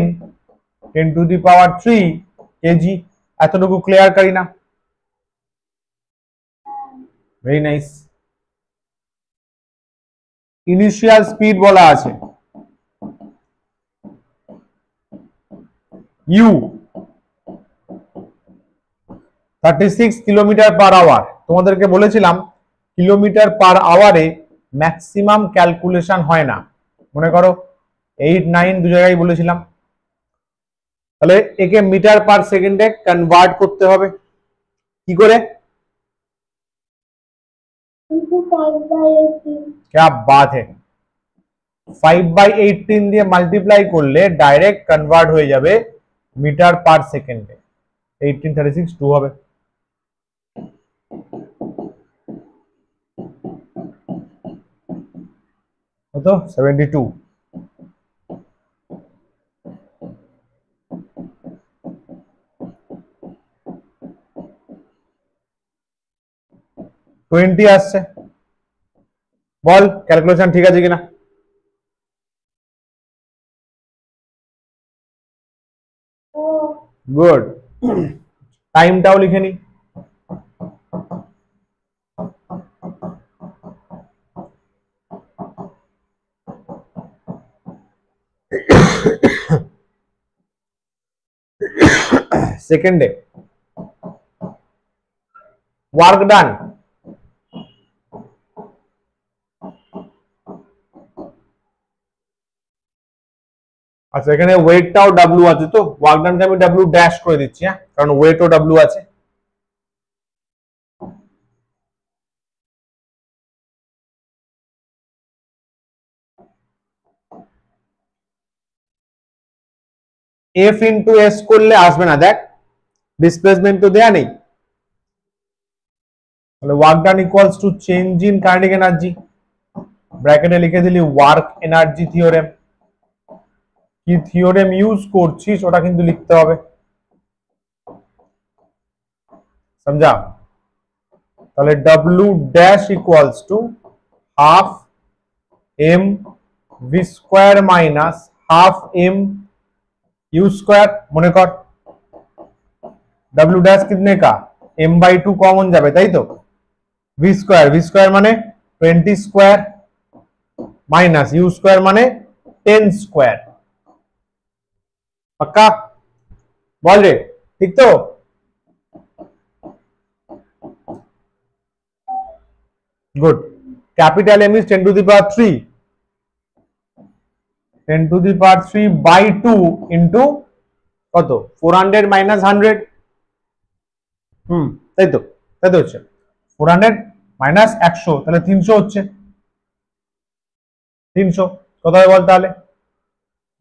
10 to the power 3 KG. এতটুকু ক্লিয়ার করি না? Very nice. ইনিশিয়াল স্পিড বলা আছে ইউ 36 কিলোমিটার পার আওয়ার। তোমাদেরকে বলেছিলাম কিলোমিটার পার আওয়ারে ম্যাক্সিমাম ক্যালকুলেশন হয় না, মনে করো 8 9 দু জায়গায় বলেছিলাম। তাহলে একে মিটার পার সেকেন্ডে কনভার্ট করতে হবে কি করে? Into 5 by 18. क्या बात है, 5/18 দিয়ে মাল্টিপ্লাই করলে ডাইরেক্ট কনভার্ট হয়ে যাবে মিটার পার সেকেন্ডে। 18 36 2 হবে। কত? 72। টোয়েন্টি আসছে। বল ক্যালকুলেশন ঠিক আছে কিনা? Oh, good. টাইমটাও লিখে নি। সেকেন্ডে ওয়ার্ক ডান। আচ্ছা এখানে ওয়েটটাও ডাব্লিউ আছে, তো ওয়ার্ক ডানকে আমি ডাব্লিউ ড্যাশ করে দিচ্ছি, হ্যাঁ, কারণ ওয়েটও ডাব্লিউ আছে। এফ ইন্টু এস করলে আসবে না, দেখ ডিসপ্লেসমেন্ট তো দেয়া নেই। তাহলে work done equals to change in kinetic energy, ব্র্যাকেটে লিখে দিলি ওয়ার্ক এনার্জি থিওরেম। কি থিওরেম ইউজ করছিস ওটা কিন্তু লিখতে হবে, समझा? তাহলে W dash equals to half M V square minus half M U square. মনে কর डब्ल्यू डैश कितने का, m/2 कॉमन যাবে তাই তো। ভি স্কোয়ার মানে 20 স্কোয়ার মাইনাস ইউ স্কোয়ার মানে 10 স্কোয়ার। पक्का? বল রে, ঠিক তো? Good. Capital M is 10 to the power 3, 10 to the power 3 by 2 into কত 400 মাইনাস 100। তাই তো, তাই তো হচ্ছে 400 মাইনাস 100, তাহলে 300 হচ্ছে। 300 কত হয় বল তাহলে?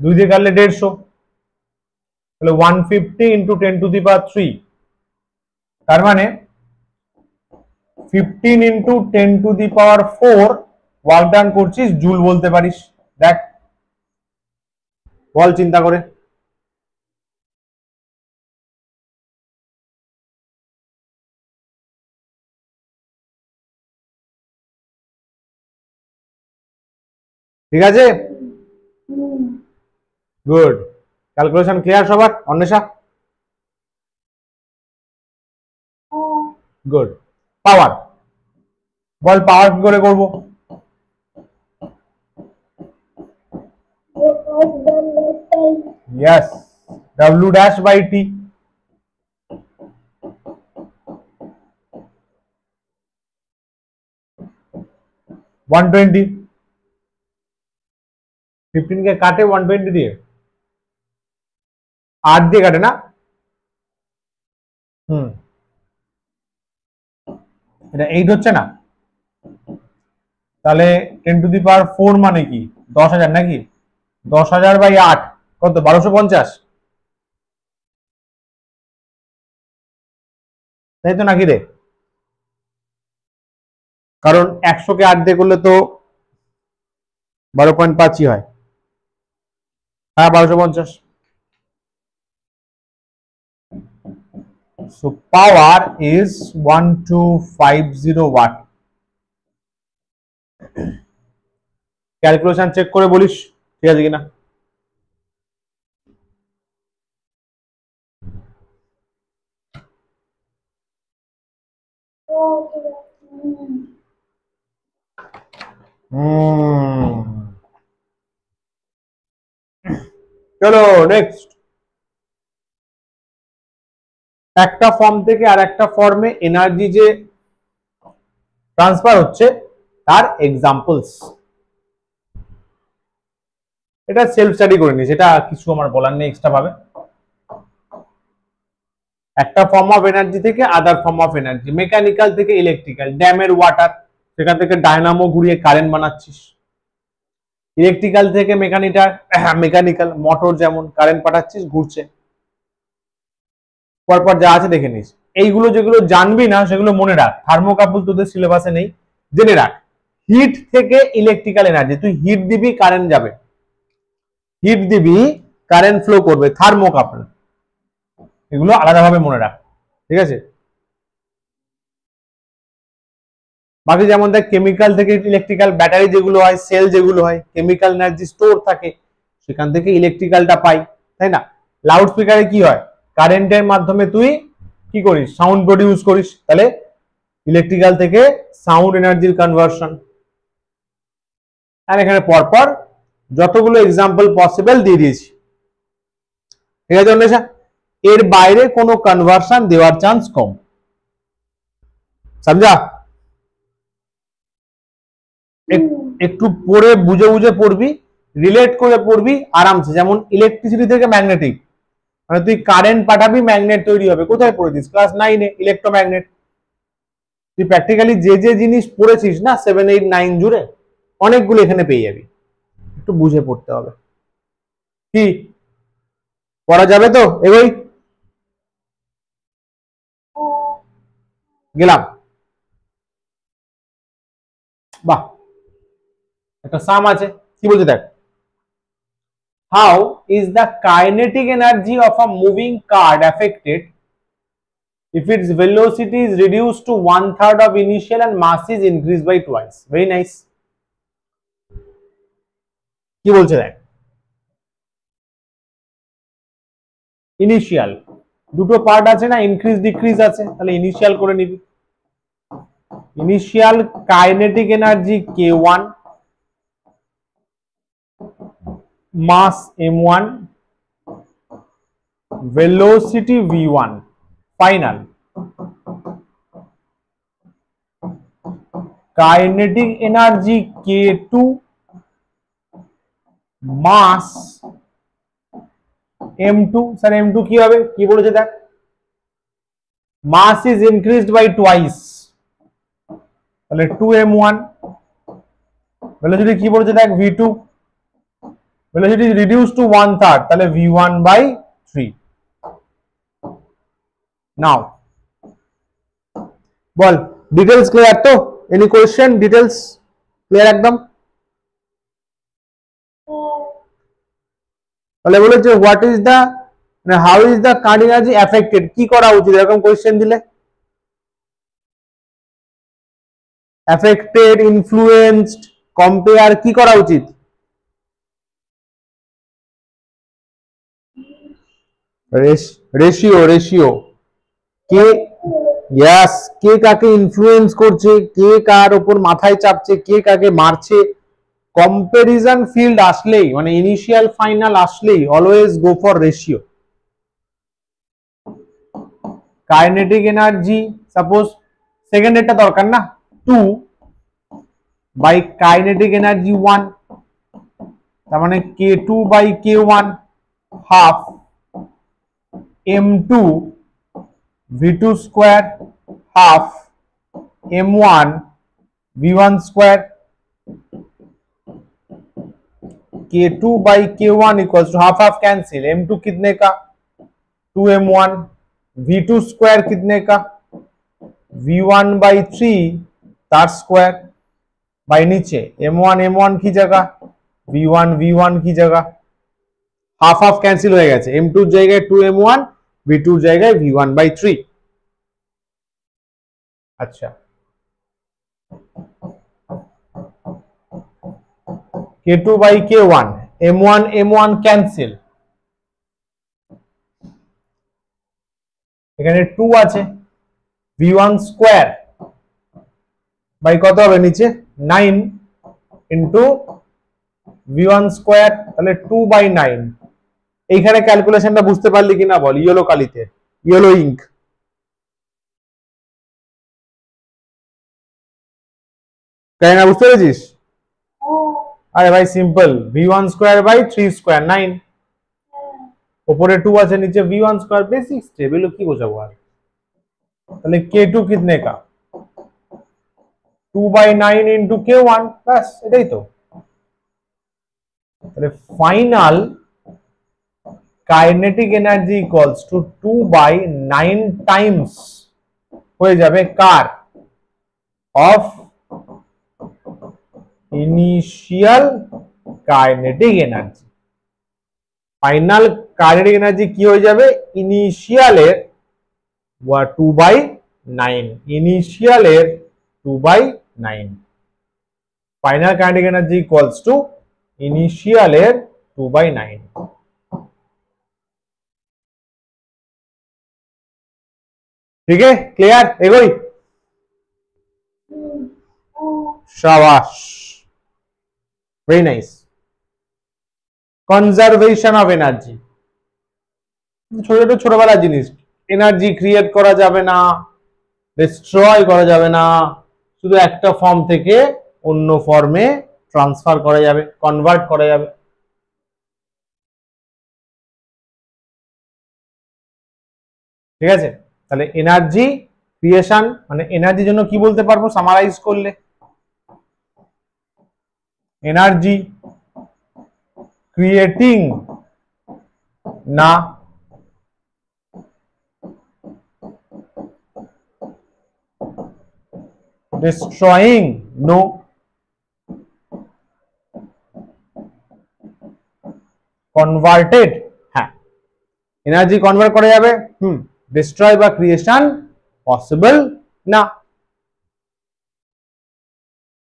2 দিয়ে কাটলে 150, তাহলে 150 ইন্টু 10 টু দি পাওয়ার 3, তার মানে 15 into 10 to the power 4 work done করছিস জুল বলতে পারিস। দেখ বল চিন্তা করে। ঠিক আছে, গুড। ক্যালকুলেশন ক্লিয়ার সবার? অন্বেষা? গুড। পাওয়ার, বল পাওয়ার কি করে করবো? Yes, W dash by T. 120, 15 কে কাটে 120 দিয়ে, 8 দিয়ে কাটে না? এটা 8 হচ্ছে না? তাহলে 10 টু দি পাওয়ার 4 মানে কি 10,000 নাকি? 10,000 বাই 8 কত? 1250, তাই তো নাকি রে? কারণ 100 কে 8 দিয়ে করলে তো 12.5ই হয়। হ্যাঁ 1250। So power is 1250 watt. Calculation check করে বলিস ঠিক আছে কিনা। চলো নেক্সট। একটা ফর্ম থেকে আর একটা ফর্মে এনার্জি যে ট্রান্সফার হচ্ছে তার এক্সাম্পলস। এটা সেলফ স্টাডি করে নিস, এটা কিছু আমার বলার নেই এক্সট্রা ভাবে। একটা ফর্ম অফ এনার্জি থেকে আদার ফর্ম অফ এনার্জি, মেকানিক্যাল থেকে ইলেকট্রিক্যাল, ড্যামের ওয়াটার সেখান থেকে ডায়নামো ঘুরিয়ে কারেন্ট বানাচ্ছিস। ইলেকট্রিক্যাল থেকে মেকানিক্যাল মোটর যেমন কারেন্ট পাঠাচ্ছিস ঘুরছে। পরপর যা আছে দেখে নিস। এইগুলো যেগুলো জানবি না সেগুলো মনে রাখ, থার্মোকাপল তোদের সিলেবাসে নেই, জেনে রাখ। হিট থেকে ইলেকট্রিক্যাল এনার্জি, তুই হিট দিবি কারেন্ট যাবে, হিট দিবি কারেন্ট ফ্লো করবে, থার্মোকাপল। এগুলো আলাদাভাবে মনে রাখ, ঠিক আছে? বাকি যেমন দেখ কেমিক্যাল থেকে ইলেকট্রিক্যাল, ব্যাটারি যেগুলো হয়, সেল যেগুলো হয়, কেমিক্যাল এনার্জি স্টোর থাকে, সেখান থেকে ইলেকট্রিক্যালটা পাই, তাই না? লাউড স্পিকারে কি হয়, কারেন্টের মাধ্যমে তুই কি করিস, সাউন্ড প্রডিউস করিস, তাহলে ইলেকট্রিক্যাল থেকে সাউন্ড এনার্জির কনভার্সন। আর এখানে পরপর যতগুলো এক্সাম্পল পসিবল দিয়ে দিয়েছি, ঠিক আছে অন্বেষা? এর বাইরে কোনো কনভার্সন দেওয়ার চান্স কম, সমঝা? একটু পড়ে বুঝে বুঝে পড়বি, রিলেট করে পড়বি আরামসে। যেমন ইলেকট্রিসিটি থেকে ম্যাগনেটিক, মানে তুই কারেন্ট পাঠাবি ম্যাগনেট তৈরি হবে। কোথায় পড়েছিস? ক্লাস 9-এ ইলেকট্রোম্যাগনেট। তুই প্র্যাকটিক্যালি যে যে জিনিস পড়েছিস না 7, 8, 9 জুড়ে, অনেকগুলো এখানে পেয়ে যাবি। একটু বুঝে পড়তে হবে। কি পড়া যাবে তো? এগোই, গেলাম। বাহ, একটা সাম আছে, কি বলছে দেখ। How is the kinetic energy of a moving card affected if its velocity is reduced to 1/3 of initial and mass is increased by twice? Very nice. কি বলছে দেখ, ইনিশিয়াল দুটো পার্ট আছে না, ইনক্রিজ ডিক্রিজ আছে, তাহলে ইনিশিয়াল করে নিবি। ইনিশিয়াল কাইনেটিক এনার্জি k1, মাস m1, velocity v1, final kinetic energy k2, মাস m2। স্যার m2 কি হবে, কি বলেছে দেখ, much is increased by twice, তাহলে 2m1। ভেলোসিটি কি বলেছে দেখ, v2, velocity is reduced to 1/3, তাহলে v1 by 3। নাও বল, ডিটেলস ক্লিয়ার তো? Any question? ডিটেলস ক্লিয়ার একদম? তাহলে বলেছে হোয়াট ইজ দা, মানে how is the current energy affected, কি করা উচিত এরকম কোয়েশ্চেন দিলে? এফেক্টেড, ইনফ্লুয়েন্সড, কম্পেয়ার, কি করা উচিত? রেশিও, রেশিও কে ইয়াস, কে কাকে ইনফ্লুয়েন্স করছে, কে কার উপর মাথায় চাপছে, কে কাকে মারছে, কম্পারিজন ফিল্ড আসলেই মানে ইনিশিয়াল ফাইনাল আসলেই always go for ratio. Kinetic energy suppose সেকেন্ডেরটা দরকার না, 2 বাই কাইনেটিক এনার্জি 1, তার মানে k2 বাই k1 হাফ m2 v2 square half m1 v1 square. k2 by k1 equals to half half cancel, m2 कितने का 2m1, v2 स्क्वायर कितने का v1 बाई 3 तार स्क्वायर बाई नीचे m1 की जगह v1 की जगह हाफ हाफ कैंसिल हो गए, m2 जगह 2m1, v2 जगह v1 बाई 3। अच्छा k2 by k1 m1 cancel, এখানে 2 আছে v1 স্কয়ার বাই কত হবে নিচে 9 ইনটু v1 স্কয়ার, তাহলে 2 বাই 9। এইখানে ক্যালকুলেশনটা বুঝতে পারলি কিনা বল, ইয়েলো কালিতে, ইয়েলো ইঙ্ক। তাই না, বুঝতে পেরেছিস? আরে ভাই simple, v1 square by 3 square 9, উপরে 2 আছে নিচে v1 স্কয়ার, बेसिक स्टेप এলো কি বোঝাবো আর। তাহলে k2 कितने का 2 बाई 9 इंटू k1, बस এটাই তো। তাহলে final kinetic energy equals to 2 by 9 times হয়ে যাবে কার of initial kinetic energy. Final kinetic energy কি হয়ে যাবে, ইনিশিয়ালের 2 বাই 9, ইনিশিয়ালের 2 by 9, final kinetic energy equals to ইনিশিয়ালের 2 বাই 9। ठीक है, क्लियर? एगोई शाबाश, very nice. Conservation of energy, ছোট ছোট ছোটবেলার জিনিস, এনার্জি ক্রিয়েট করা যাবে না, ডিস্ট্রয় করা যাবে না, শুধু একটা ফর্ম থেকে অন্য ফর্মে ট্রান্সফার করা যাবে, কনভার্ট করা যাবে। ঠিক আছে, তাহলে এনার্জি ক্রিয়েশন মানে এনার্জির জন্য কি বলতে পারবো সামারাইজ করলে, এনার্জি ক্রিয়েটিং না destroying no, converted হ্যাঁ, এনার্জি কনভার্ট করা যাবে, ডিস্ট্রয় বা ক্রিয়েশন পসিবল না।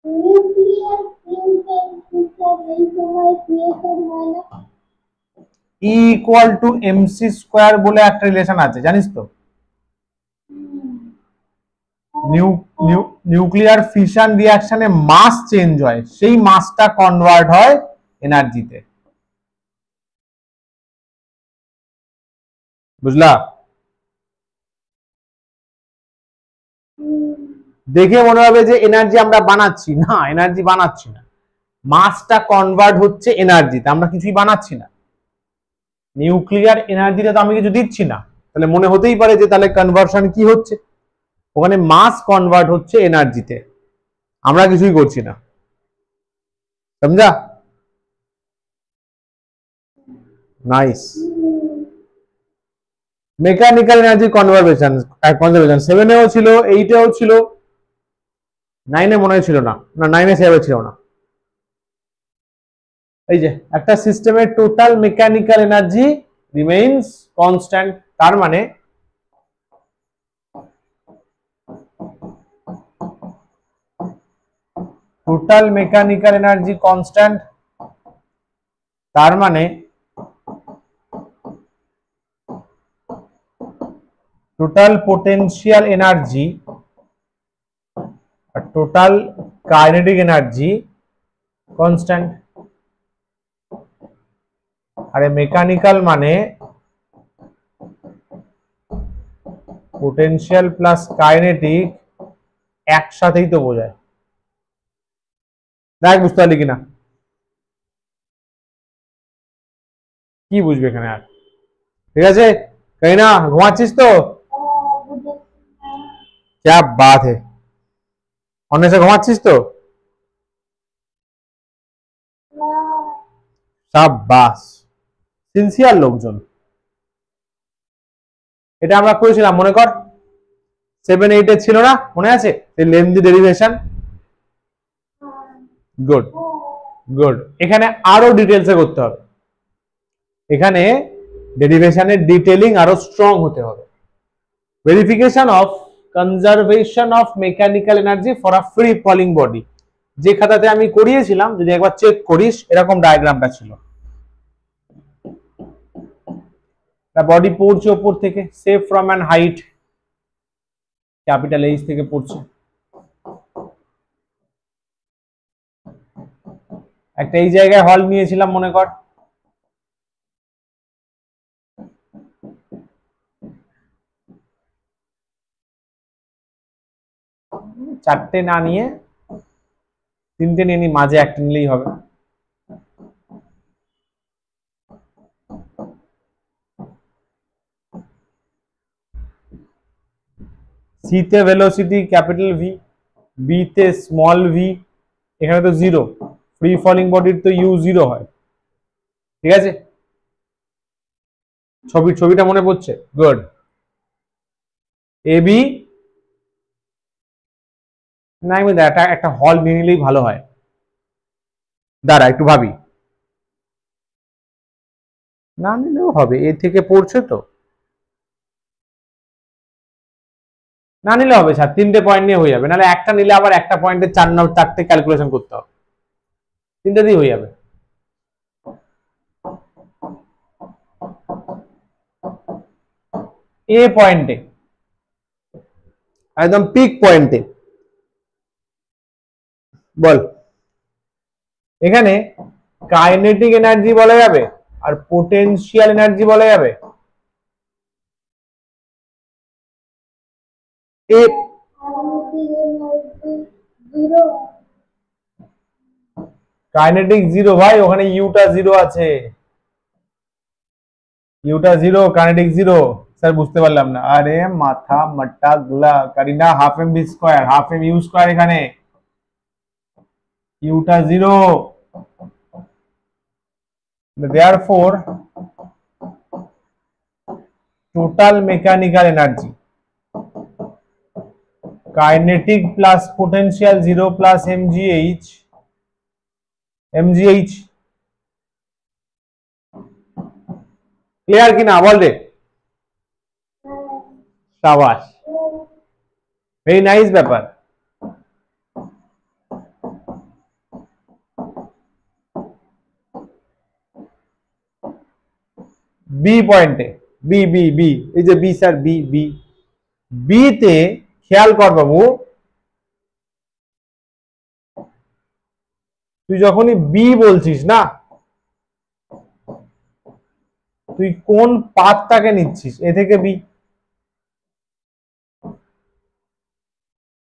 নিউক্লিয়ার ফিউশন সিস্টেম এই সময় ক্রিয়েশন হয় না। E equal to mc square বলে একটা রিলেশন আছে, জানিস তো? নিউক্লিয়ার ফিশন রিঅ্যাকশনে মাস চেঞ্জ হয়, সেই মাসটা কনভার্ট হয় এনার্জিতে, বুঝলা? দেখে মনে হবে যে এনার্জি আমরা বানাচ্ছি, না এনার্জি বানাচ্ছি না, মাসটা কনভার্ট হচ্ছে এনার্জিতে, আমরা কিছুই বানাচ্ছি না। নিউক্লিয়ার এনার্জিতে তো আমি কিছু দিচ্ছি না, তাহলে মনে হতেই পারে যে তাহলে কনভার্সন কি হচ্ছে, ওখানে মাস কনভার্ট হচ্ছে এনার্জিতে, আমরা কিছুই করছি না, समझा? नाइस। মেকানিক্যাল এনার্জি কনজারভেশন 7 এও ছিল, 8 এও ছিল, 9 এ মনে হয় ছিল না, না 9 এ সেভাবে ছিল না। এই যে একটা সিস্টেমের total mechanical energy remains constant, তার মানে টোটাল মেকানিক্যাল এনার্জি কনস্ট্যান্ট, তার মানে টোটাল পোটেনশিয়াল এনার্জি আর টোটাল কাইনেটিক এনার্জি কনস্ট্যান্ট। আরে মেকানিক্যাল মানে পোটেনশিয়াল প্লাস কাইনেটিক একসাথেই তো বোঝায়। দেখ বুঝতে পারলি কিনা, কি বুঝবে এখানে আর? ঠিক আছে, কই না ঘুমাচ্ছিস তো? क्या बात है, অন্যেসে ঘুমাচ্ছিস তো? সাবাস, সিনসিয়ার লোকজন। এটা আমরা করেছিলাম মনে কর 7-8 এ ছিল না, মনে আছে? Lengthy derivation. গুড গুড, এখানে আরো ডিটেলসে করতে হবে। এখানে ডেরিভেশনের ডিটেইলিং আরো স্ট্রং হতে হবে। Verification of conservation of mechanical energy for a free falling body, যে খাতাতে আমি করিয়েছিলাম যদি একবার চেক করিস এরকম ডায়াগ্রামটা ছিল। বডি পড়ছে উপর থেকে, save from an height, capital H থেকে পড়ছে। একটা এই জায়গায় হল নিয়েছিলাম মনে কর, চারটে না নিয়ে তিনটে নিয়ে নি, মাঝে একটা নিলেই হবে। সি তে ভেলোসিটি ক্যাপিটাল ভি, বি তে স্মল ভি, এখানে তো জিরো, ফ্রি ফলিং বডির তো ইউ জিরো হয়। ঠিক আছে, ছবিটা মনে পড়ছে? গুড। এ বি, না আমি একটা হল নিয়ে নিলেই ভালো হয়। দাঁড়া একটু ভাবি, না নিলেও হবে, এ থেকে পড়ছে তো, না নিলে হবে স্যার, তিনটে পয়েন্ট নিয়ে হয়ে যাবে, নাহলে একটা নিলে আবার একটা পয়েন্টে চারটে ক্যালকুলেশন করতে হবে, তিনটে দিয়ে হয়ে যাবে। এ পয়েন্টে, একদম পিক পয়েন্টে বল, এখানে কাইনেটিক এনার্জি বলা যাবে আর পোটেনশিয়াল এনার্জি বলা যাবে। এ কাইনেটিক জিরো ভাই, ওখানে ইউটা জিরো আছে, ইউটা জিরো, কাইনেটিক জিরো। স্যার বুঝতে পারলাম না, আরে মাথা মাট্টা গুলা কারিনা, half M B square, half M U square, এখানে ইউটা zero, therefore total mechanical energy kinetic plus potential 0 plus mgh clear কিনা বল রে? শাবাশ, ভেরি নাইস ব্যাপার। বি পয়েন্টে, বি বি বি, এই যে B sir, B B, B তে খেয়াল কর বাবু, তুই যখনই বি বলছিস না, তুই কোন পাথটাকে নিচ্ছিস? এ থেকে বি,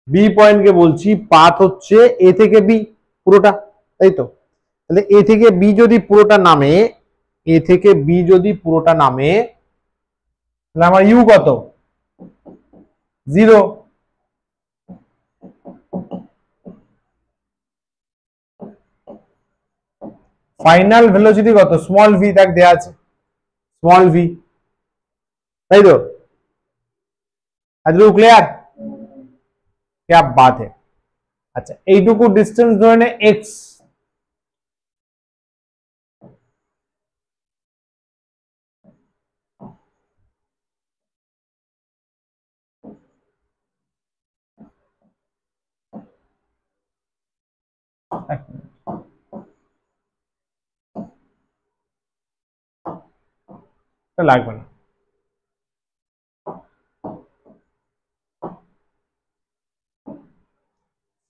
বি পয়েন্টকে বলছি পাথ হচ্ছে এ থেকে বি পুরোটা, তাই তো? তাহলে এ থেকে বি যদি পুরোটা নামে, এ থেকে বি যদি পুরোটা নামে, তাহলে আমার ইউ কত? জিরো। ফাইনাল ভেলোসিটি কত? স্মল ভি, দেখ দেয়া আছে স্মল ভি, তাই তো? এতটুকু ক্লিয়ার? क्या बात है। আচ্ছা, এইটুকু ডিস্টেন্স ধরে নে এক্স, লাগবে না।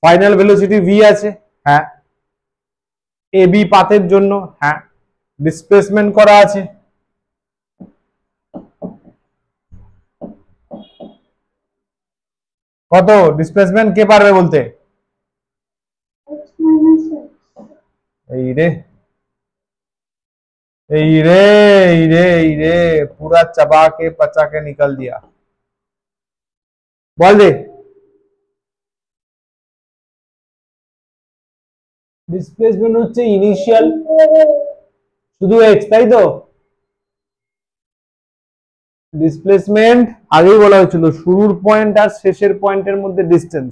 ফাইনাল ভেলোসিটি ভি আছে, হ্যাঁ। এ বি পাথের জন্য, হ্যাঁ। ডিসপ্লেসমেন্ট করা আছে, কত ডিসপ্লেসমেন্ট কে পারবে বলতে? x minus x. এই রে এই রে এই রে এই রে पूरा चबा के पचा के निकल दिया। বল দে। ডিসপ্লেসমেন্ট হচ্ছে ইনিশিয়াল শুধু এক্স, তাই তো? ডিসপ্লেসমেন্ট আগেই বলা হয়েছিল শুরুর পয়েন্ট আর শেষের পয়েন্টের মধ্যে ডিস্টেন্স।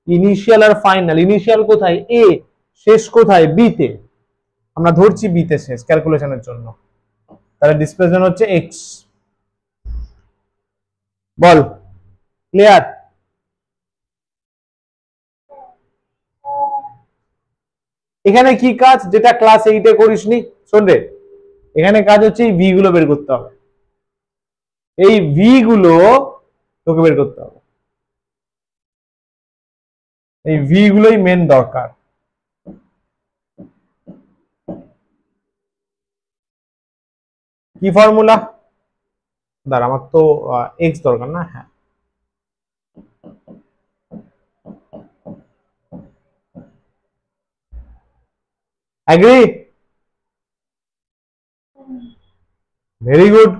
ইনিশিয়াল আর ফাইনাল, ইনিশিয়াল কোথায়? এ, শেষ কোথায়? বি তে। আমরা ধরছি বি তে শেষ ক্যালকুলেশনের জন্য, তাহলে ডিসপ্লেসমেন্ট হচ্ছে এক্স। বল, ক্লিয়ার? এখানে কি কাজ যেটা ক্লাস 8 এ করিসনি? শোন রে, এখানে কাজ হচ্ছে এই ভি গুলো বের করতে হবে, এই ভি গুলো তোকে বের করতে হবে, এই ভি গুলোই মেন দরকার। কি ফর্মুলা? দাঁড়া, আমার তো এক্স দরকার না, হ্যাঁ। এগ্রি? Very good.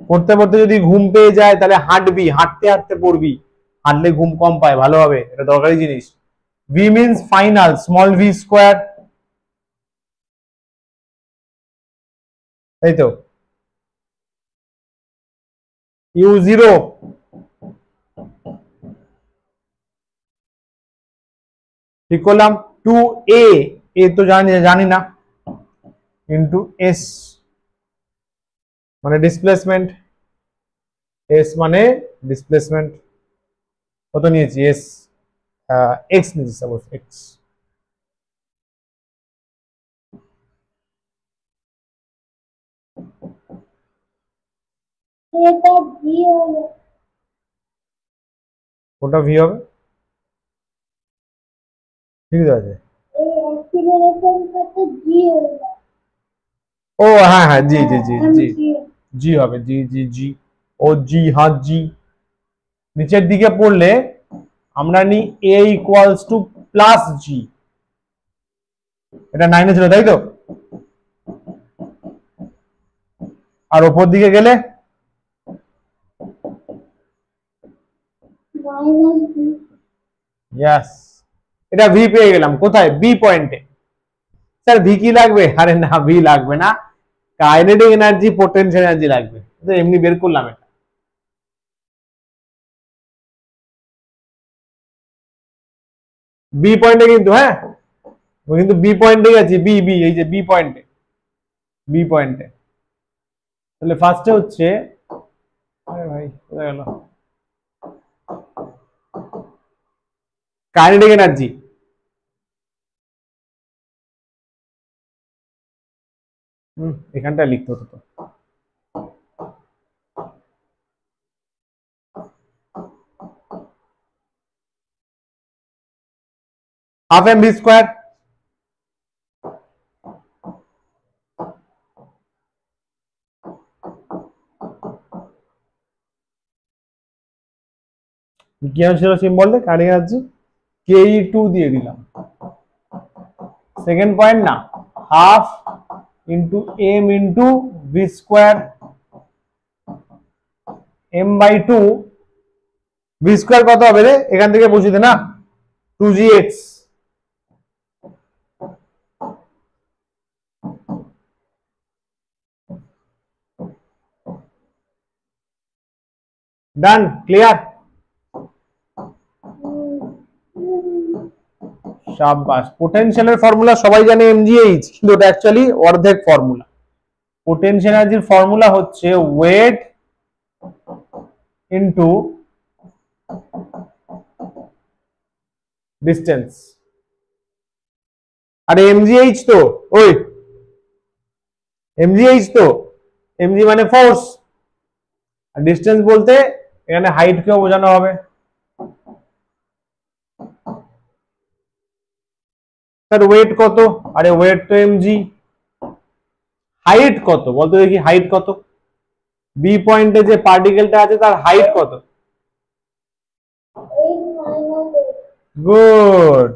পড়তে পড়তে যদি ঘুম পেয়ে যায় তাহলে হাঁটবি, হাঁটতে হাঁটতে পড়বি, হাঁটলে ঘুম কম পায়, ভালো হবে, এটা দরকারি জিনিস। V means final, small V square, তাই তো? ইউ জিরো ঠিক করলাম, টু এ, এ তো জানি না, ইন্টু এস মানে ডিসপ্লেসমেন্ট, এস মানে ডিসপ্লেসমেন্ট। কত নিয়েছি? এস এক্স নিয়েছি, সাপোজ এক্স। এটা ভি হলো, ওটা ভি হবে, ঠিক আছে। এই অ্যাক্সিলারেশনটা তো জি হলো। ও হ্যাঁ হ্যাঁ, জি জি জি জি জি। জি হবে, জি জি জি, ও জি, হ্যাঁ জি। নিচের দিকে পড়লে আমরা নিই এ ইকুয়ালস টু প্লাস জি, এটা 9 এ ছিল তাই তো? আর ওপর দিকে গেলে মাইনাস ভি। ইয়াস, এটা ভি পেয়ে গেলাম কোথায়? বি পয়েন্টে। স্যার ভি কি লাগবে? আরে না, ভি লাগবে না, কাইনেটিক এনার্জি পোটেনশিয়াল এনার্জি লাগবে, তো এমনি বের করলাম এটা। বি পয়েন্টে কিন্তু, হ্যাঁ ও কিন্তু বি পয়েন্টে গেছি, বি বি এই যে বি পয়েন্টে, বি পয়েন্টে। তাহলে ফার্স্টে হচ্ছে, আরে ভাই কোথায় গেল, কাইনেটিক এনার্জি। এখানটা লিখতে হতো তো। হাফ এম ভি স্কোয়ার, কি ছিল সিম্বলটা? Kinetic energy K E two দিয়ে দিলাম, সেকেন্ড পয়েন্ট না, half into M into V square, M by two, V square কত হবে রে? এখান থেকে বুঝি দে না, 2gx। ডান, ক্লিয়ার? শাবাশ। পোটেনশিয়ালের ফর্মুলা সবাই জানে এমজিএইচ, কিন্তু ওটা অ্যাকচুয়ালি অর্ধেক ফর্মুলা। পোটেনশিয়াল এনার্জির ফর্মুলা হচ্ছে ওয়েট ইনটু ডিস্টেন্স। আরে এমজিএইচ তো, ওই এমজিএইচ তো, এমজি মানে ফোর্স, আর ডিস্টেন্স বলতে এখানে হাইট কেও বোঝানো হবে। স্যার ওয়েট কত? আরে ওয়েট তো এমজি। হাইট কত বলতো দেখি, হাইট কত? বি পয়েন্টে যে পার্টিকেলটা আছে তার হাইট কত? 8 minus 8. গুড।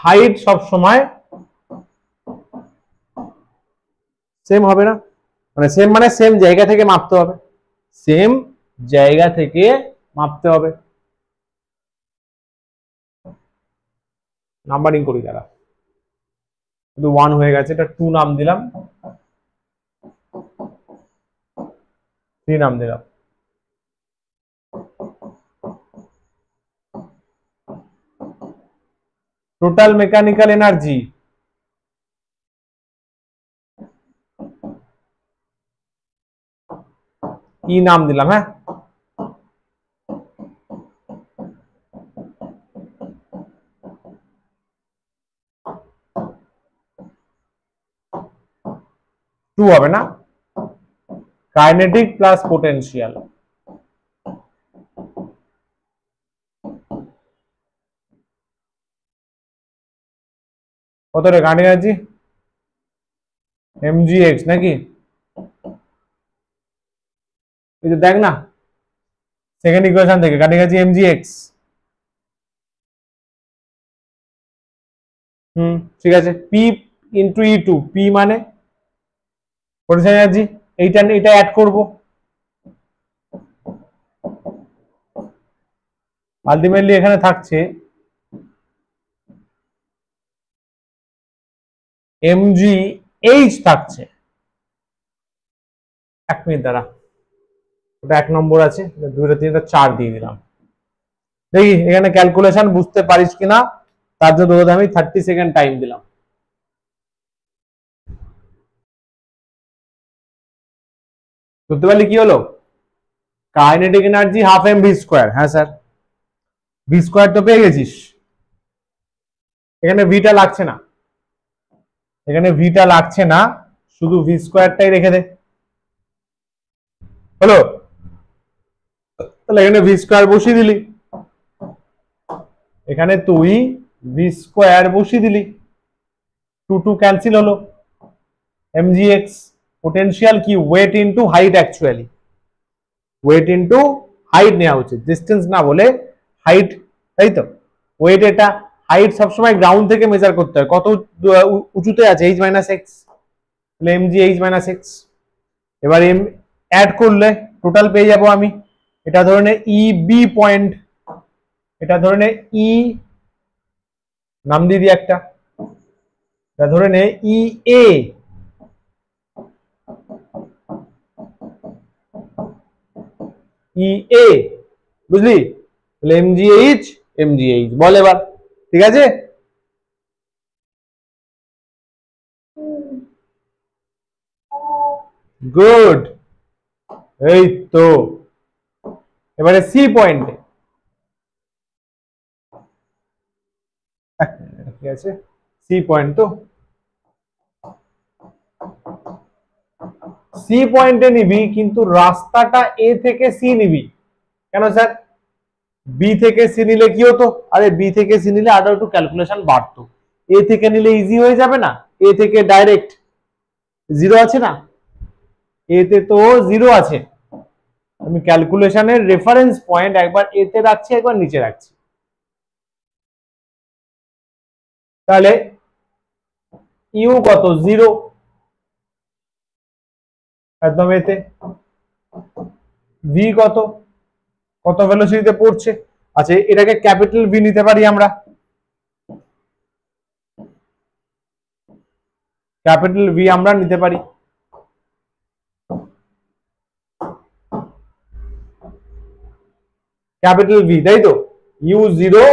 হাইট সব সময় সেম হবে না, মানে সেম মানে সেম জায়গা থেকে মাপতে হবে, সেম জায়গা থেকে মাপতে হবে। নাম্বারিং করি দাঁড়া, শুধু 1 হয়ে গেছে, এটা 2 নাম দিলাম, 3 নাম দিলাম। টোটাল মেকানিক্যাল এনার্জি ই নাম দিলাম, হ্যাঁ। টু হবে না, কাইনেটিক প্লাস পোটেনশিয়াল। কত রে কাইনেটিক এনার্জি? mgx নাকি? এই যে দেখ না সেকেন্ড ইকুয়েশন থেকে, কাইনেটিক এনার্জি mgx। ঠিক আছে, p ইন্টু E2, p মানে পোটেনশিয়াল এনার্জি, এটা অ্যাড করব, আলটিমেটলি এখানে থাকছে mgh থাকছে। 1 মিনিট দ্বারা, ওটা 1 নম্বর আছে, 2 3 4 দিয়ে দিলাম। দেখি এখানে ক্যালকুলেশন বুঝতে পারিস কিনা, তার জন্য তোদের আমি 30 সেকেন্ড টাইম দিলাম। বুঝতে পারলি কি হলো? Kinetic energy half M V square, হ্যাঁ স্যার, ভি স্কোয়ার তো পেয়ে গেছিস, এখানে ভিটা লাগছে না, এখানে ভিটা লাগছে না, শুধু ভি স্কোয়ারটাই রেখে দে, হলো? তাহলে এখানে ভি স্কোয়ার বসিয়ে দিলি, এখানে তুই ভি স্কোয়ার বসিয়ে দিলি, 2 2 ক্যান্সেল হলো, mgx পোটেনশিয়াল কি, weight into height, actually weight into height নেওয়া উচিত, ডিস্টেন্স না বলে হাইট, তাই তো? ওয়েট, এটা হাইট সবসময় গ্রাউন্ড থেকে মেজার করতে হয়, কত উঁচুতে আছে, h মাইনাস এক্স, তাহলে mg h মাইনাস এক্স। এবার এম অ্যাড করলে টোটাল পেয়ে যাব আমি, এটা ধরে নে ই বি পয়েন্ট, এটা ধরে নে ই, নাম দিয়ে দিই একটা, এটা ধরে নে ই এ, ই এ, বুঝলি? তাহলে mgh mgh বল এবার, ঠিক আছে? গুড, এই তো। এবারে সি পয়েন্টে, ঠিক আছে, সি পয়েন্ট তো, সি পয়েন্টে নিবি, কিন্তু রাস্তাটা এ থেকে সি নিবি। কেন স্যার? বি থেকে সি নিলে কি হতো? আরে বি থেকে সি নিলে আরো একটু ক্যালকুলেশন বাড়তো, এ থেকে নিলে ইজি হয়ে যাবে না? এ থেকে ডাইরেক্ট জিরো আছে না, এতে তো জিরো আছে, আমি ক্যালকুলেশনের রেফারেন্স পয়েন্ট একবার এতে রাখছি, একবার নিচে রাখছি, তাহলে ইউ কত, জিরো, একদম এতে। ভি কত, কত ভেলোসিটিতে পড়ছে, আচ্ছা এটাকে ক্যাপিটাল ভি নিতে পারি আমরা, ক্যাপিটাল ভি আমরা নিতে পারি, ক্যাপিটাল ভি, তাই তো? ইউ জিরো,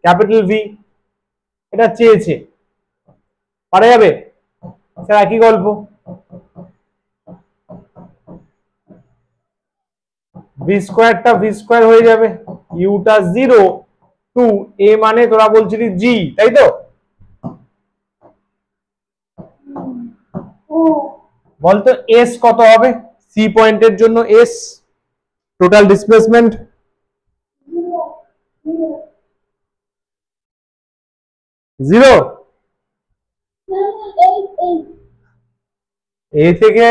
ক্যাপিটাল ভি, এটা চেয়েছে, পারা যাবে স্যার? একই গল্প, ভি স্কোয়ারটা ভি স্কোয়ার হয়ে যাবে, ইউটা জিরো, টু এ মানে তোরা বলছিলি জি, তাই তো? বলতো এস কত হবে সি পয়েন্টের জন্য? S total displacement zero, 0। no, eight, eight. এ থেকে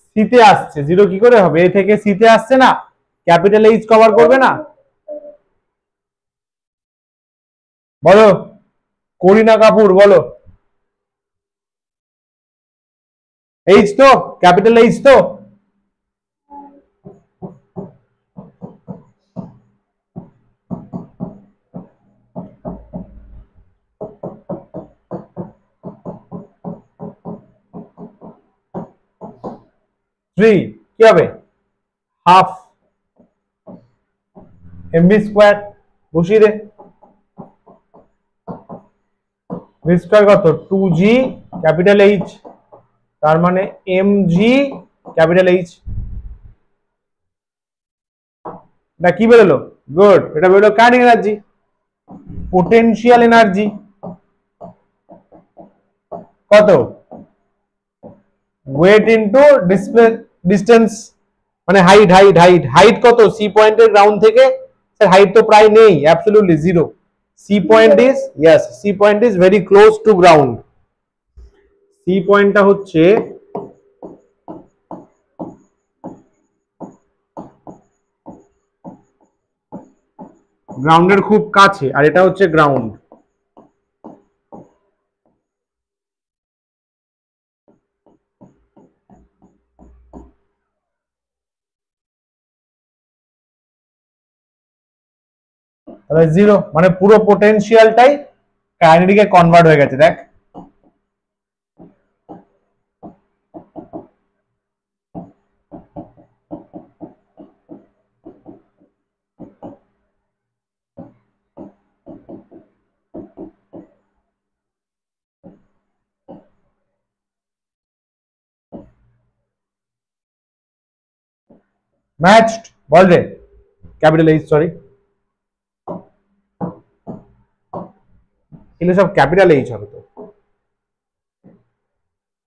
সি তে আসছে, 0 কি করে হবে? এ থেকে সি তে আসছে না, ক্যাপিটাল এইচ কভার করবে না? বলো করিনা কাপুর, বলো। এইচ তো, ক্যাপিটাল এইচ তো। থ্রি কি হবে? হাফ এমবি স্কোয়ার, বসিয়ে দে। ভি স্কোয়ার কত? 2g ক্যাপিটাল এইচ, তার মানে mg ক্যাপিটাল এইচ। এটা কি বেরোলো? গুড, এটা বেরোলো কাইনেটিক এনার্জি, পোটেনশিয়াল এনার্জি কত? ওয়েট ইনটু ডিস্টেন্স, মানে হাইট হাইট হাইট হাইট কত সি পয়েন্টের গ্রাউন্ড থেকে? স্যার হাইট তো প্রায় নেই, absolutely zero. C point is, yes, C point is very close to ground. C পয়েন্টটা হচ্ছে গ্রাউন্ডের খুব কাছে, আর এটা হচ্ছে গ্রাউন্ড। তাহলে জিরো মানে পুরো পোটেনশিয়ালটাই কাইনেটিকে কনভার্ট হয়ে গেছে, দেখ। ম্যাচড, বল রে। ক্যাপিটাল এইচ, সরি, এগুলো সব ক্যাপিটাল এইচ হবে তো,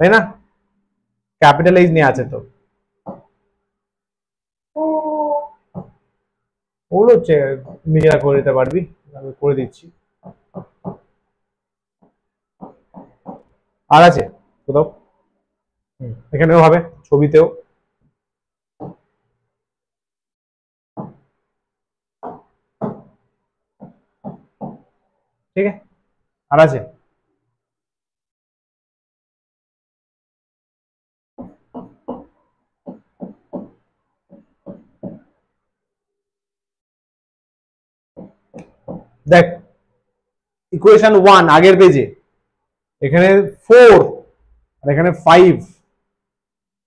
তাই না? ক্যাপিটাল এইচ নিয়ে আছে তো, ওগুলো হচ্ছে নিজেরা করে দিতে পারবি, আমি করে দিচ্ছি। আর আছে কোথাও? এখানেও হবে, ছবিতেও। ঠিক আছে, আর আছে। দেখ ইকুয়েশন 1 আগের পেজে, এখানে 4 আর এখানে 5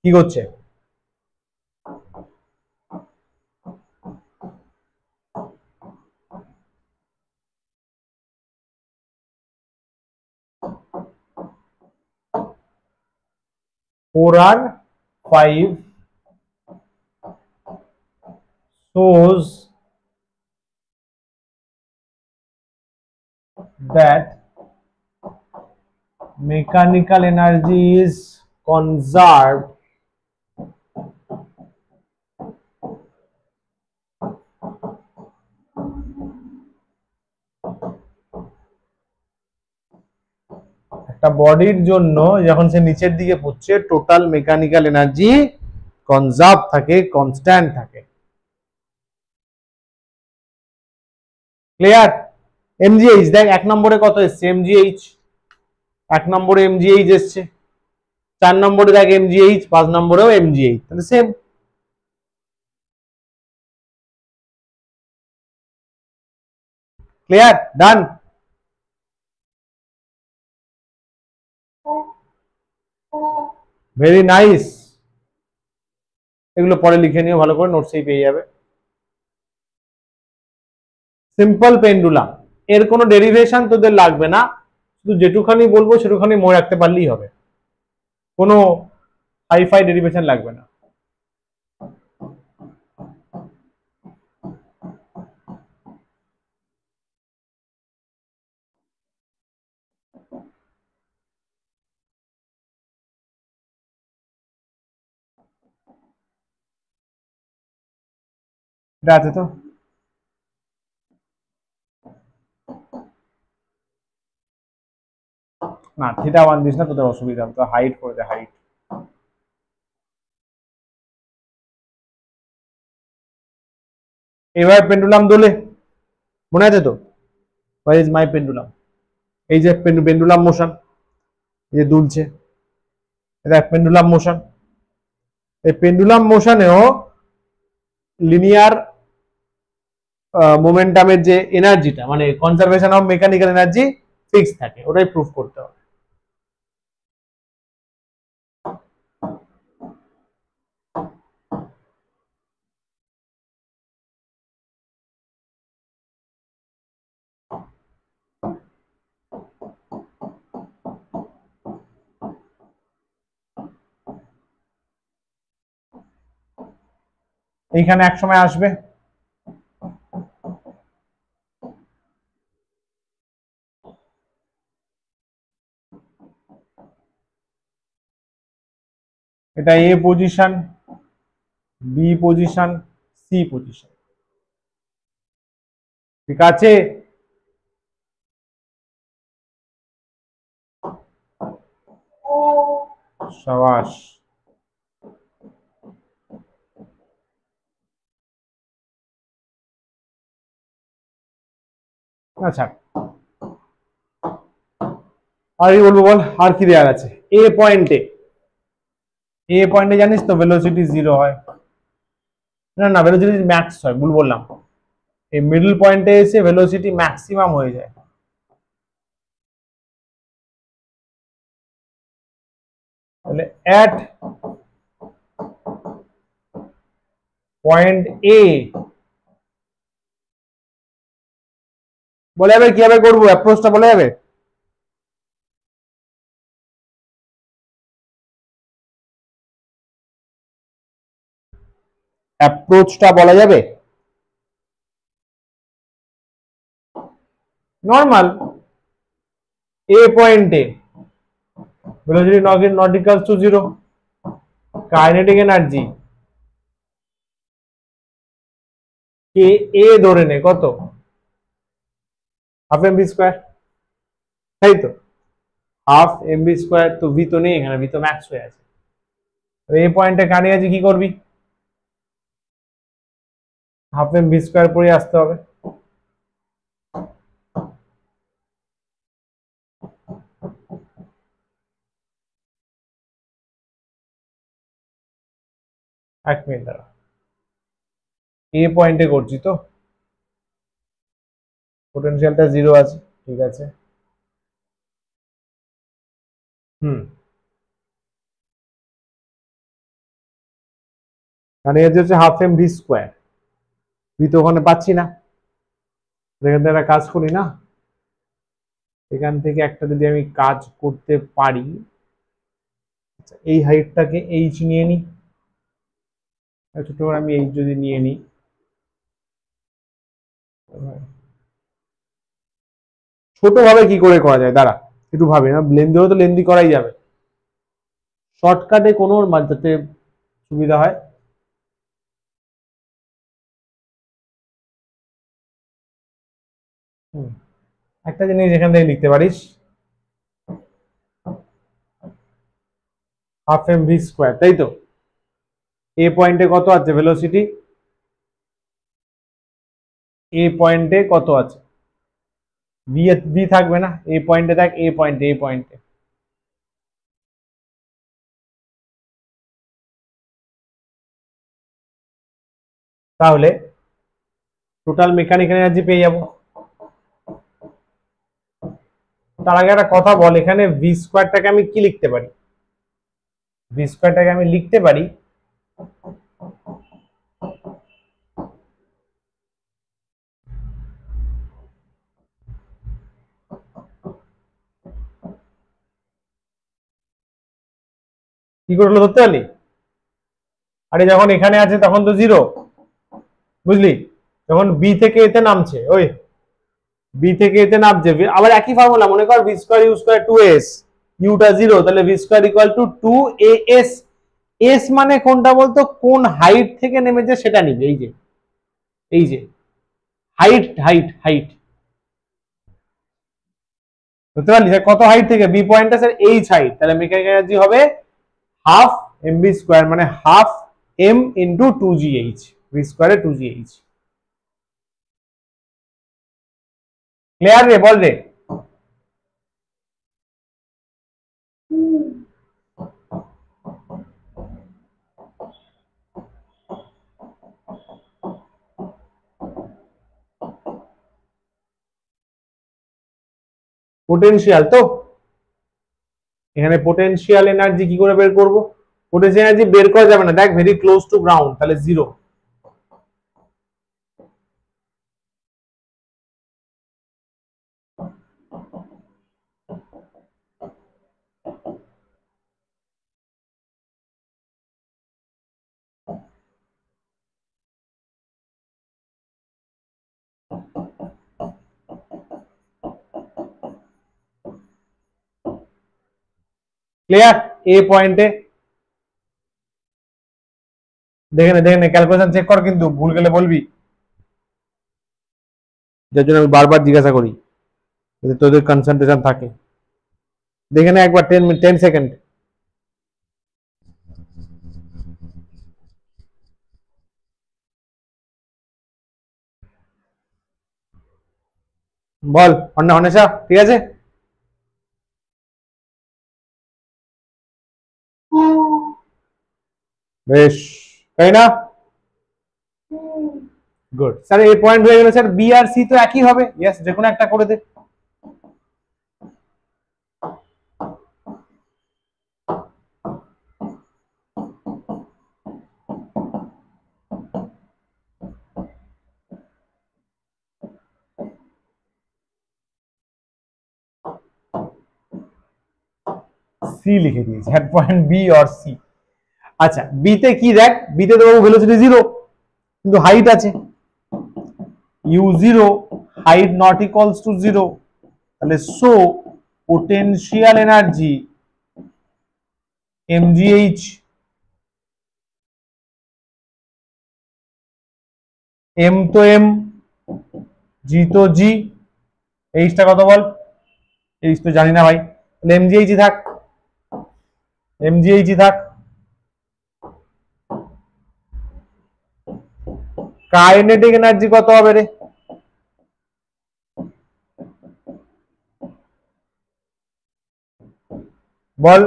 কি করছে? ফোর আর 5 shows that mechanical energy is conserved একটা বডির জন্য, যখন সে নিচের দিকে পড়ছে, টোটাল মেকানিক্যাল এনার্জি কনজার্ভ থাকে, কনস্ট্যান্ট থাকে। ক্লিয়ার? এমজিএইচ দেখ, এক নম্বরে কত এসছে? এমজিএইচ, এক নম্বরে এমজিএইচ এসছে, 4 নম্বরে দেখ এমজিএইচ, 5 নম্বরেও এমজিএইচ, তাহলে same. Clear? Done. Very nice. এগুলো পরে লিখে নিও ভালো করে, নোটসেই পেয়ে যাবে। সিম্পল পেন্ডুলাম, এর কোনো ডেরিভেশন তোদের লাগবে না, শুধু যেটুখানি বলবো সেটুখানি মনে রাখতে পারলেই হবে, কোনো হাইফাই ডেরিভেশন লাগবে না। এটা আছে তো, না থিটা 1 দিস না, তোদের অসুবিধা হবে, তো হাইট করে দে, হাইট। এবার পেন্ডুলাম দোলে, মনে আছে তো, হোয়ার ইজ মাই পেন্ডুলাম, এই যে পেন্ডুলাম মোশন, এই যে দুলছে, এটা পেন্ডুলাম মোশন। এই পেন্ডুলাম মোশনেও লিনিয়ার মোমেন্টামের যে এনার্জিটা, মানে conservation of mechanical energy fix থাকে, ওটাই প্রুফ করতে হবে। এইখানে এক সময় আসবে, এটা A position, B position, C position, ঠিক আছে। সাবাস। আচ্ছা, আর কি বলবো বল, আর কি দেওয়ার আছে। এ পয়েন্টে, এ পয়েন্টে জানিস তো ভেলোসিটি 0 হয়, না না ভেলোসিটি ম্যাক্স হয়, ভুল বললাম। এই মিডল পয়েন্টে এসে ভেলোসিটি ম্যাক্সিমাম হয়ে যায়। তাহলে অ্যাট পয়েন্ট এ বলা যাবে, কিভাবে করবো অ্যাপ্রোচটা বলা যাবে। অ্যাপ্রোচটা বলা যাবে নর্মাল, এ পয়েন্টে velocity not equals to 0, kinetic energy কে এ ধরে নে কত, হাফ এম বি স্কোয়ার, তাই তো, হাফ এম বি স্কোয়ার, তো ভি তো নেই এখানে, ভি তো ম্যাক্স হয়ে আছে। এই পয়েন্টে কাছাকাছি কি করবি, হাফ এম বি স্কোয়ার পরে আসতে হবে। এক মিনিট দাঁড়া, এ পয়েন্টে করছি তো, পোটেনশিয়ালটা 0 আছে, ঠিক আছে। মানে এর হচ্ছে half M V square, V তো ওখানে পাচ্ছি না, এখান থেকে একটা কাজ করি না, এখান থেকে একটা যদি আমি কাজ করতে পারি, এই হাইটটাকে এইচ নিয়ে নিই, ছোট করে আমি এইচ যদি নিয়ে নিই, ছোট ভাবে কি করে করা যায়, দাঁড়া একটু ভাবি না, লেন্দি হলে তো লেন্দি করাই যাবে, শর্টকাটে কোনো যাতে সুবিধা হয়। একটা জিনিস এখান থেকে লিখতে পারিস, হাফ এম ভি স্কোয়ার, তাই তো। এ পয়েন্টে কত আছে ভেলোসিটি, এ পয়েন্টে কত আছে, ভি ভি থাকবে না, এ পয়েন্টে দেখ, এ পয়েন্টে, এ পয়েন্টে তাহলে টোটাল মেকানিক্যাল এনার্জি পেয়ে যাব। তার আগে একটা কথা বল, এখানে ভি স্কোয়ারটাকে আমি কি লিখতে পারি, ভি স্কোয়ারটাকে আমি লিখতে পারি কি করে হলো ধরতে পারলি, আরে যখন এখানে আছে তখন তো 0, বুঝলি, যখন বি থেকে এতে নামছে, ওই বি থেকে এতে নামছে, আবার একই ফর্মুলা, মনে কর V square U square 2s, ইউটা 0, তাহলে V square equal to 2as, S মানে কোনটা বলতো, কোন হাইট থেকে নেমেছে সেটা নিবে, এই যে এই যে হাইট হাইট হাইট বুঝতে পারলি কত হাইট থেকে বি পয়েন্টটা স্যার এইচ হাইট, তাহলে মেকানিক্যাল এনার্জি হবে হাফ এম বি স্কোয়ার, মানে half M into two G H, B স্কোয়ারে টু জি এইচ। ক্লিয়ার রে, বল রে। পোটেনশিয়াল তো এখানে পোটেনশিয়াল এনার্জি কি করে বের করব? পোটেনশিয়াল এনার্জি বের করা যাবে না, দেখ ভেরি ক্লোজ টু গ্রাউন্ড, তাহলে জিরো। ক্লিয়ার? এ পয়েন্টে দেখে নে ক্যালকুলেশন চেক কর, কিন্তু ভুল গেলে বলবি, যার জন্য আমি বারবার জিজ্ঞাসা করি যাতে তোদের কনসেন্ট্রেশন থাকে। দেখে নে একবার 10 সেকেন্ড। বল অন্বেষা, ঠিক আছে? বেশ, তাই না? গুড স্যার, এই পয়েন্ট হয়ে গেল স্যার। বি আর সি তো একই হবে, ইয়েস, যে কোনো একটা করে দে। সি লিখে দিয়েছি, at point B or C. আচ্ছা, বি তে কি দেখ, বি তে তো ভেলোসিটি জিরো, কিন্তু হাইট আছে U zero, height not equals to zero, তাহলে so potential energy mgh, M তো এম, জি তো জি, এইচটা কত বল? এইচ তো জানি না ভাই, তাহলে mgh থাক, mgh থাক। কাইনেটিক এনার্জি কত হবে রে? বল,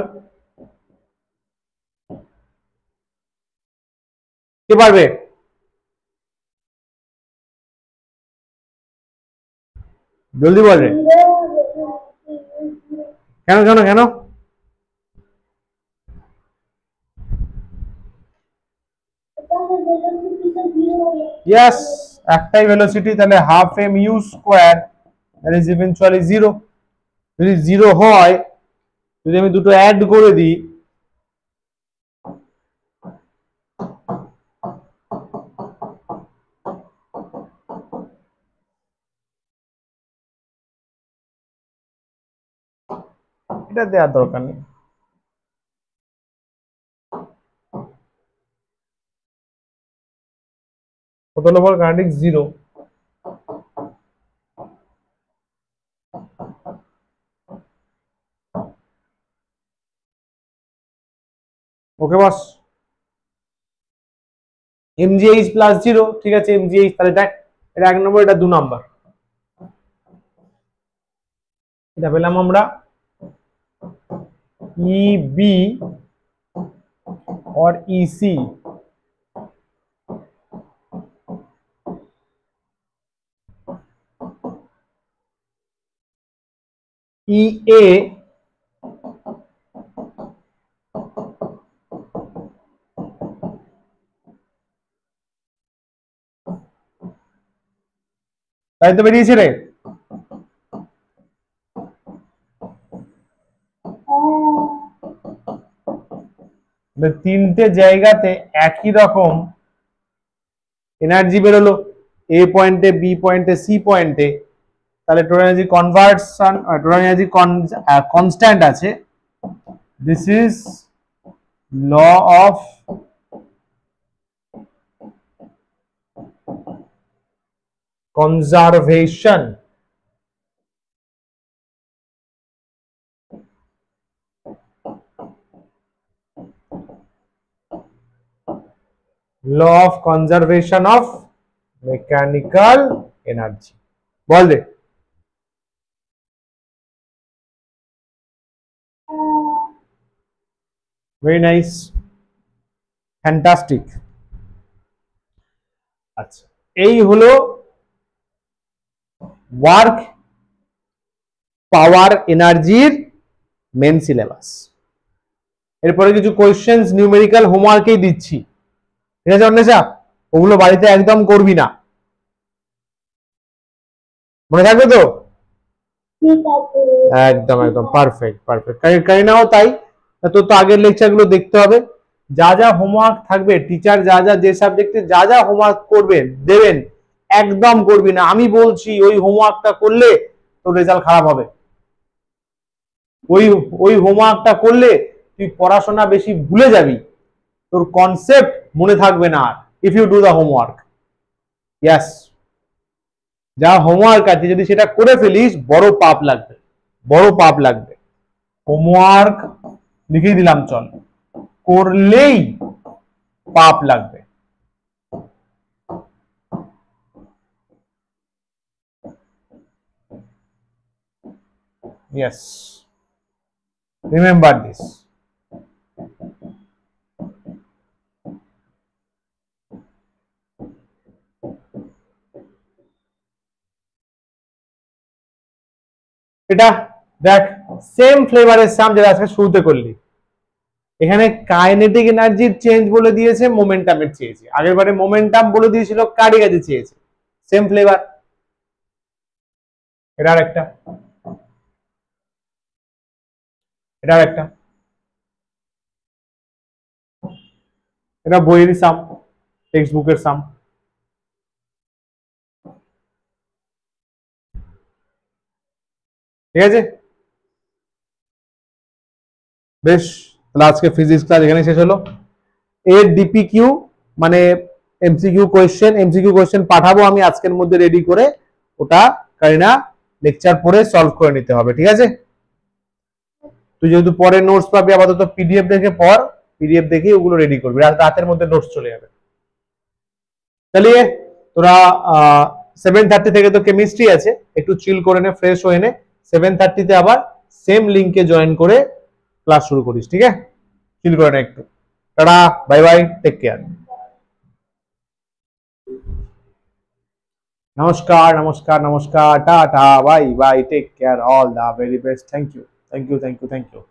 কে পারবে? জলদি বল রে। কেন কেন কেন? ইয়েস, একটাই ভেলোসিটি, তাহলে half M U square that is eventually zero. যদি জিরো হয়, যদি আমি দুটো অ্যাড করে দিই, এটা দেওয়ার দরকার নেই। কত হলো বল? Kinetic zero. Okay boss, mgh plus zero, ঠিক আছে mgh, তাহলে দেখ এটা এক নম্বর, এটা দু নম্বর, এটা পেলাম আমরা EB और EC, EA তাই তো বেরিয়েছে রে। তিনটে জায়গাতে একই রকম এনার্জি বেরোলো, এ পয়েন্টে, বি পয়েন্টে, সি পয়েন্টে, তাহলে total energy conversion, total energy constant আছে। This is law of conservation. Law of conservation of mechanical energy. বল দে। Very nice, fantastic. আচ্ছা, এই হলো ওয়ার্ক পাওয়ার এনার্জির মেন সিলেবাস। এরপরে কিছু কোয়েশ্চেন্স নিউমেরিক্যাল হোমওয়ার্কেই দিচ্ছি, ঠিক আছে অন্বেষা? ওগুলো বাড়িতে একদম করবি না, মনে থাকবে তো? ঠিক আছে। একদম একদম পারফেক্ট পারফেক্ট। কারিনাও তাই, তো আগের লেকচার গুলো দেখতে হবে। যা যা হোমওয়ার্ক থাকবে, টিচার যা যা যে সাবজেক্টে যা যা হোমওয়ার্ক করবেন দেবেন, একদম করবি না। আমি বলছি ওই হোমওয়ার্কটা করলে তোর রেজাল্ট খারাপ হবে। ওই হোমওয়ার্কটা করলে তুই পড়াশোনা বেশি ভুলে যাবি, তোর কনসেপ্ট মনে থাকবে না। If you do the homework, yes, যা হোমওয়ার্ক আছে যদি সেটা করে ফেলিস, বড় পাপ লাগবে, বড় পাপ লাগবে। হোমওয়ার্ক লিখে দিলাম, চল, করলেই পাপ লাগবে। Yes, remember this. এটা দেখ, সেম ফ্লেভারের সাম যেটা আজকে শুরুতে করলি। এখানে কাইনেটিক এনার্জির চেঞ্জ বলে দিয়েছে, মোমেন্টামের চেয়েছে। আগের বারে মোমেন্টাম বলে দিয়েছিল, কার্ডিগাজে চেয়েছে। Same flavour. এটা আরেকটা, এটা আরেকটা, এটা বইয়ের সাম, টেক্সট বুকের সাম। ঠিক আছে, বেশ। তাহলে আজকে ফিজিক্স ক্লাস এখানে শেষ হলো। এর ডিপিকিউ মানে এমসিকিউ কোয়েশ্চেন পাঠাবো আমি আজকের মধ্যে রেডি করে, ওটা কারিনা লেকচার পড়ে সলভ করে নিতে হবে, ঠিক আছে? তুই যেহেতু পরে নোটস পাবি, আপাতত পিডিএফ দেখে পড়, পিডিএফ দেখে ওগুলো রেডি করবি, রাতের মধ্যে নোটস চলে যাবে। চলিয়ে তোরা 7:30 থেকে তো কেমিস্ট্রি আছে, একটু চিল করে নে, ফ্রেশ হয়ে নে। 7:30 আবার সেম লিঙ্কে জয়েন করে ক্লাস শুরু করিস, ঠিক আছে? চিল করে নে একটু। Tata, bye bye, take care. নমস্কার নমস্কার নমস্কার, tata, bye bye, take care, all the very best. Thank you thank you thank you thank you.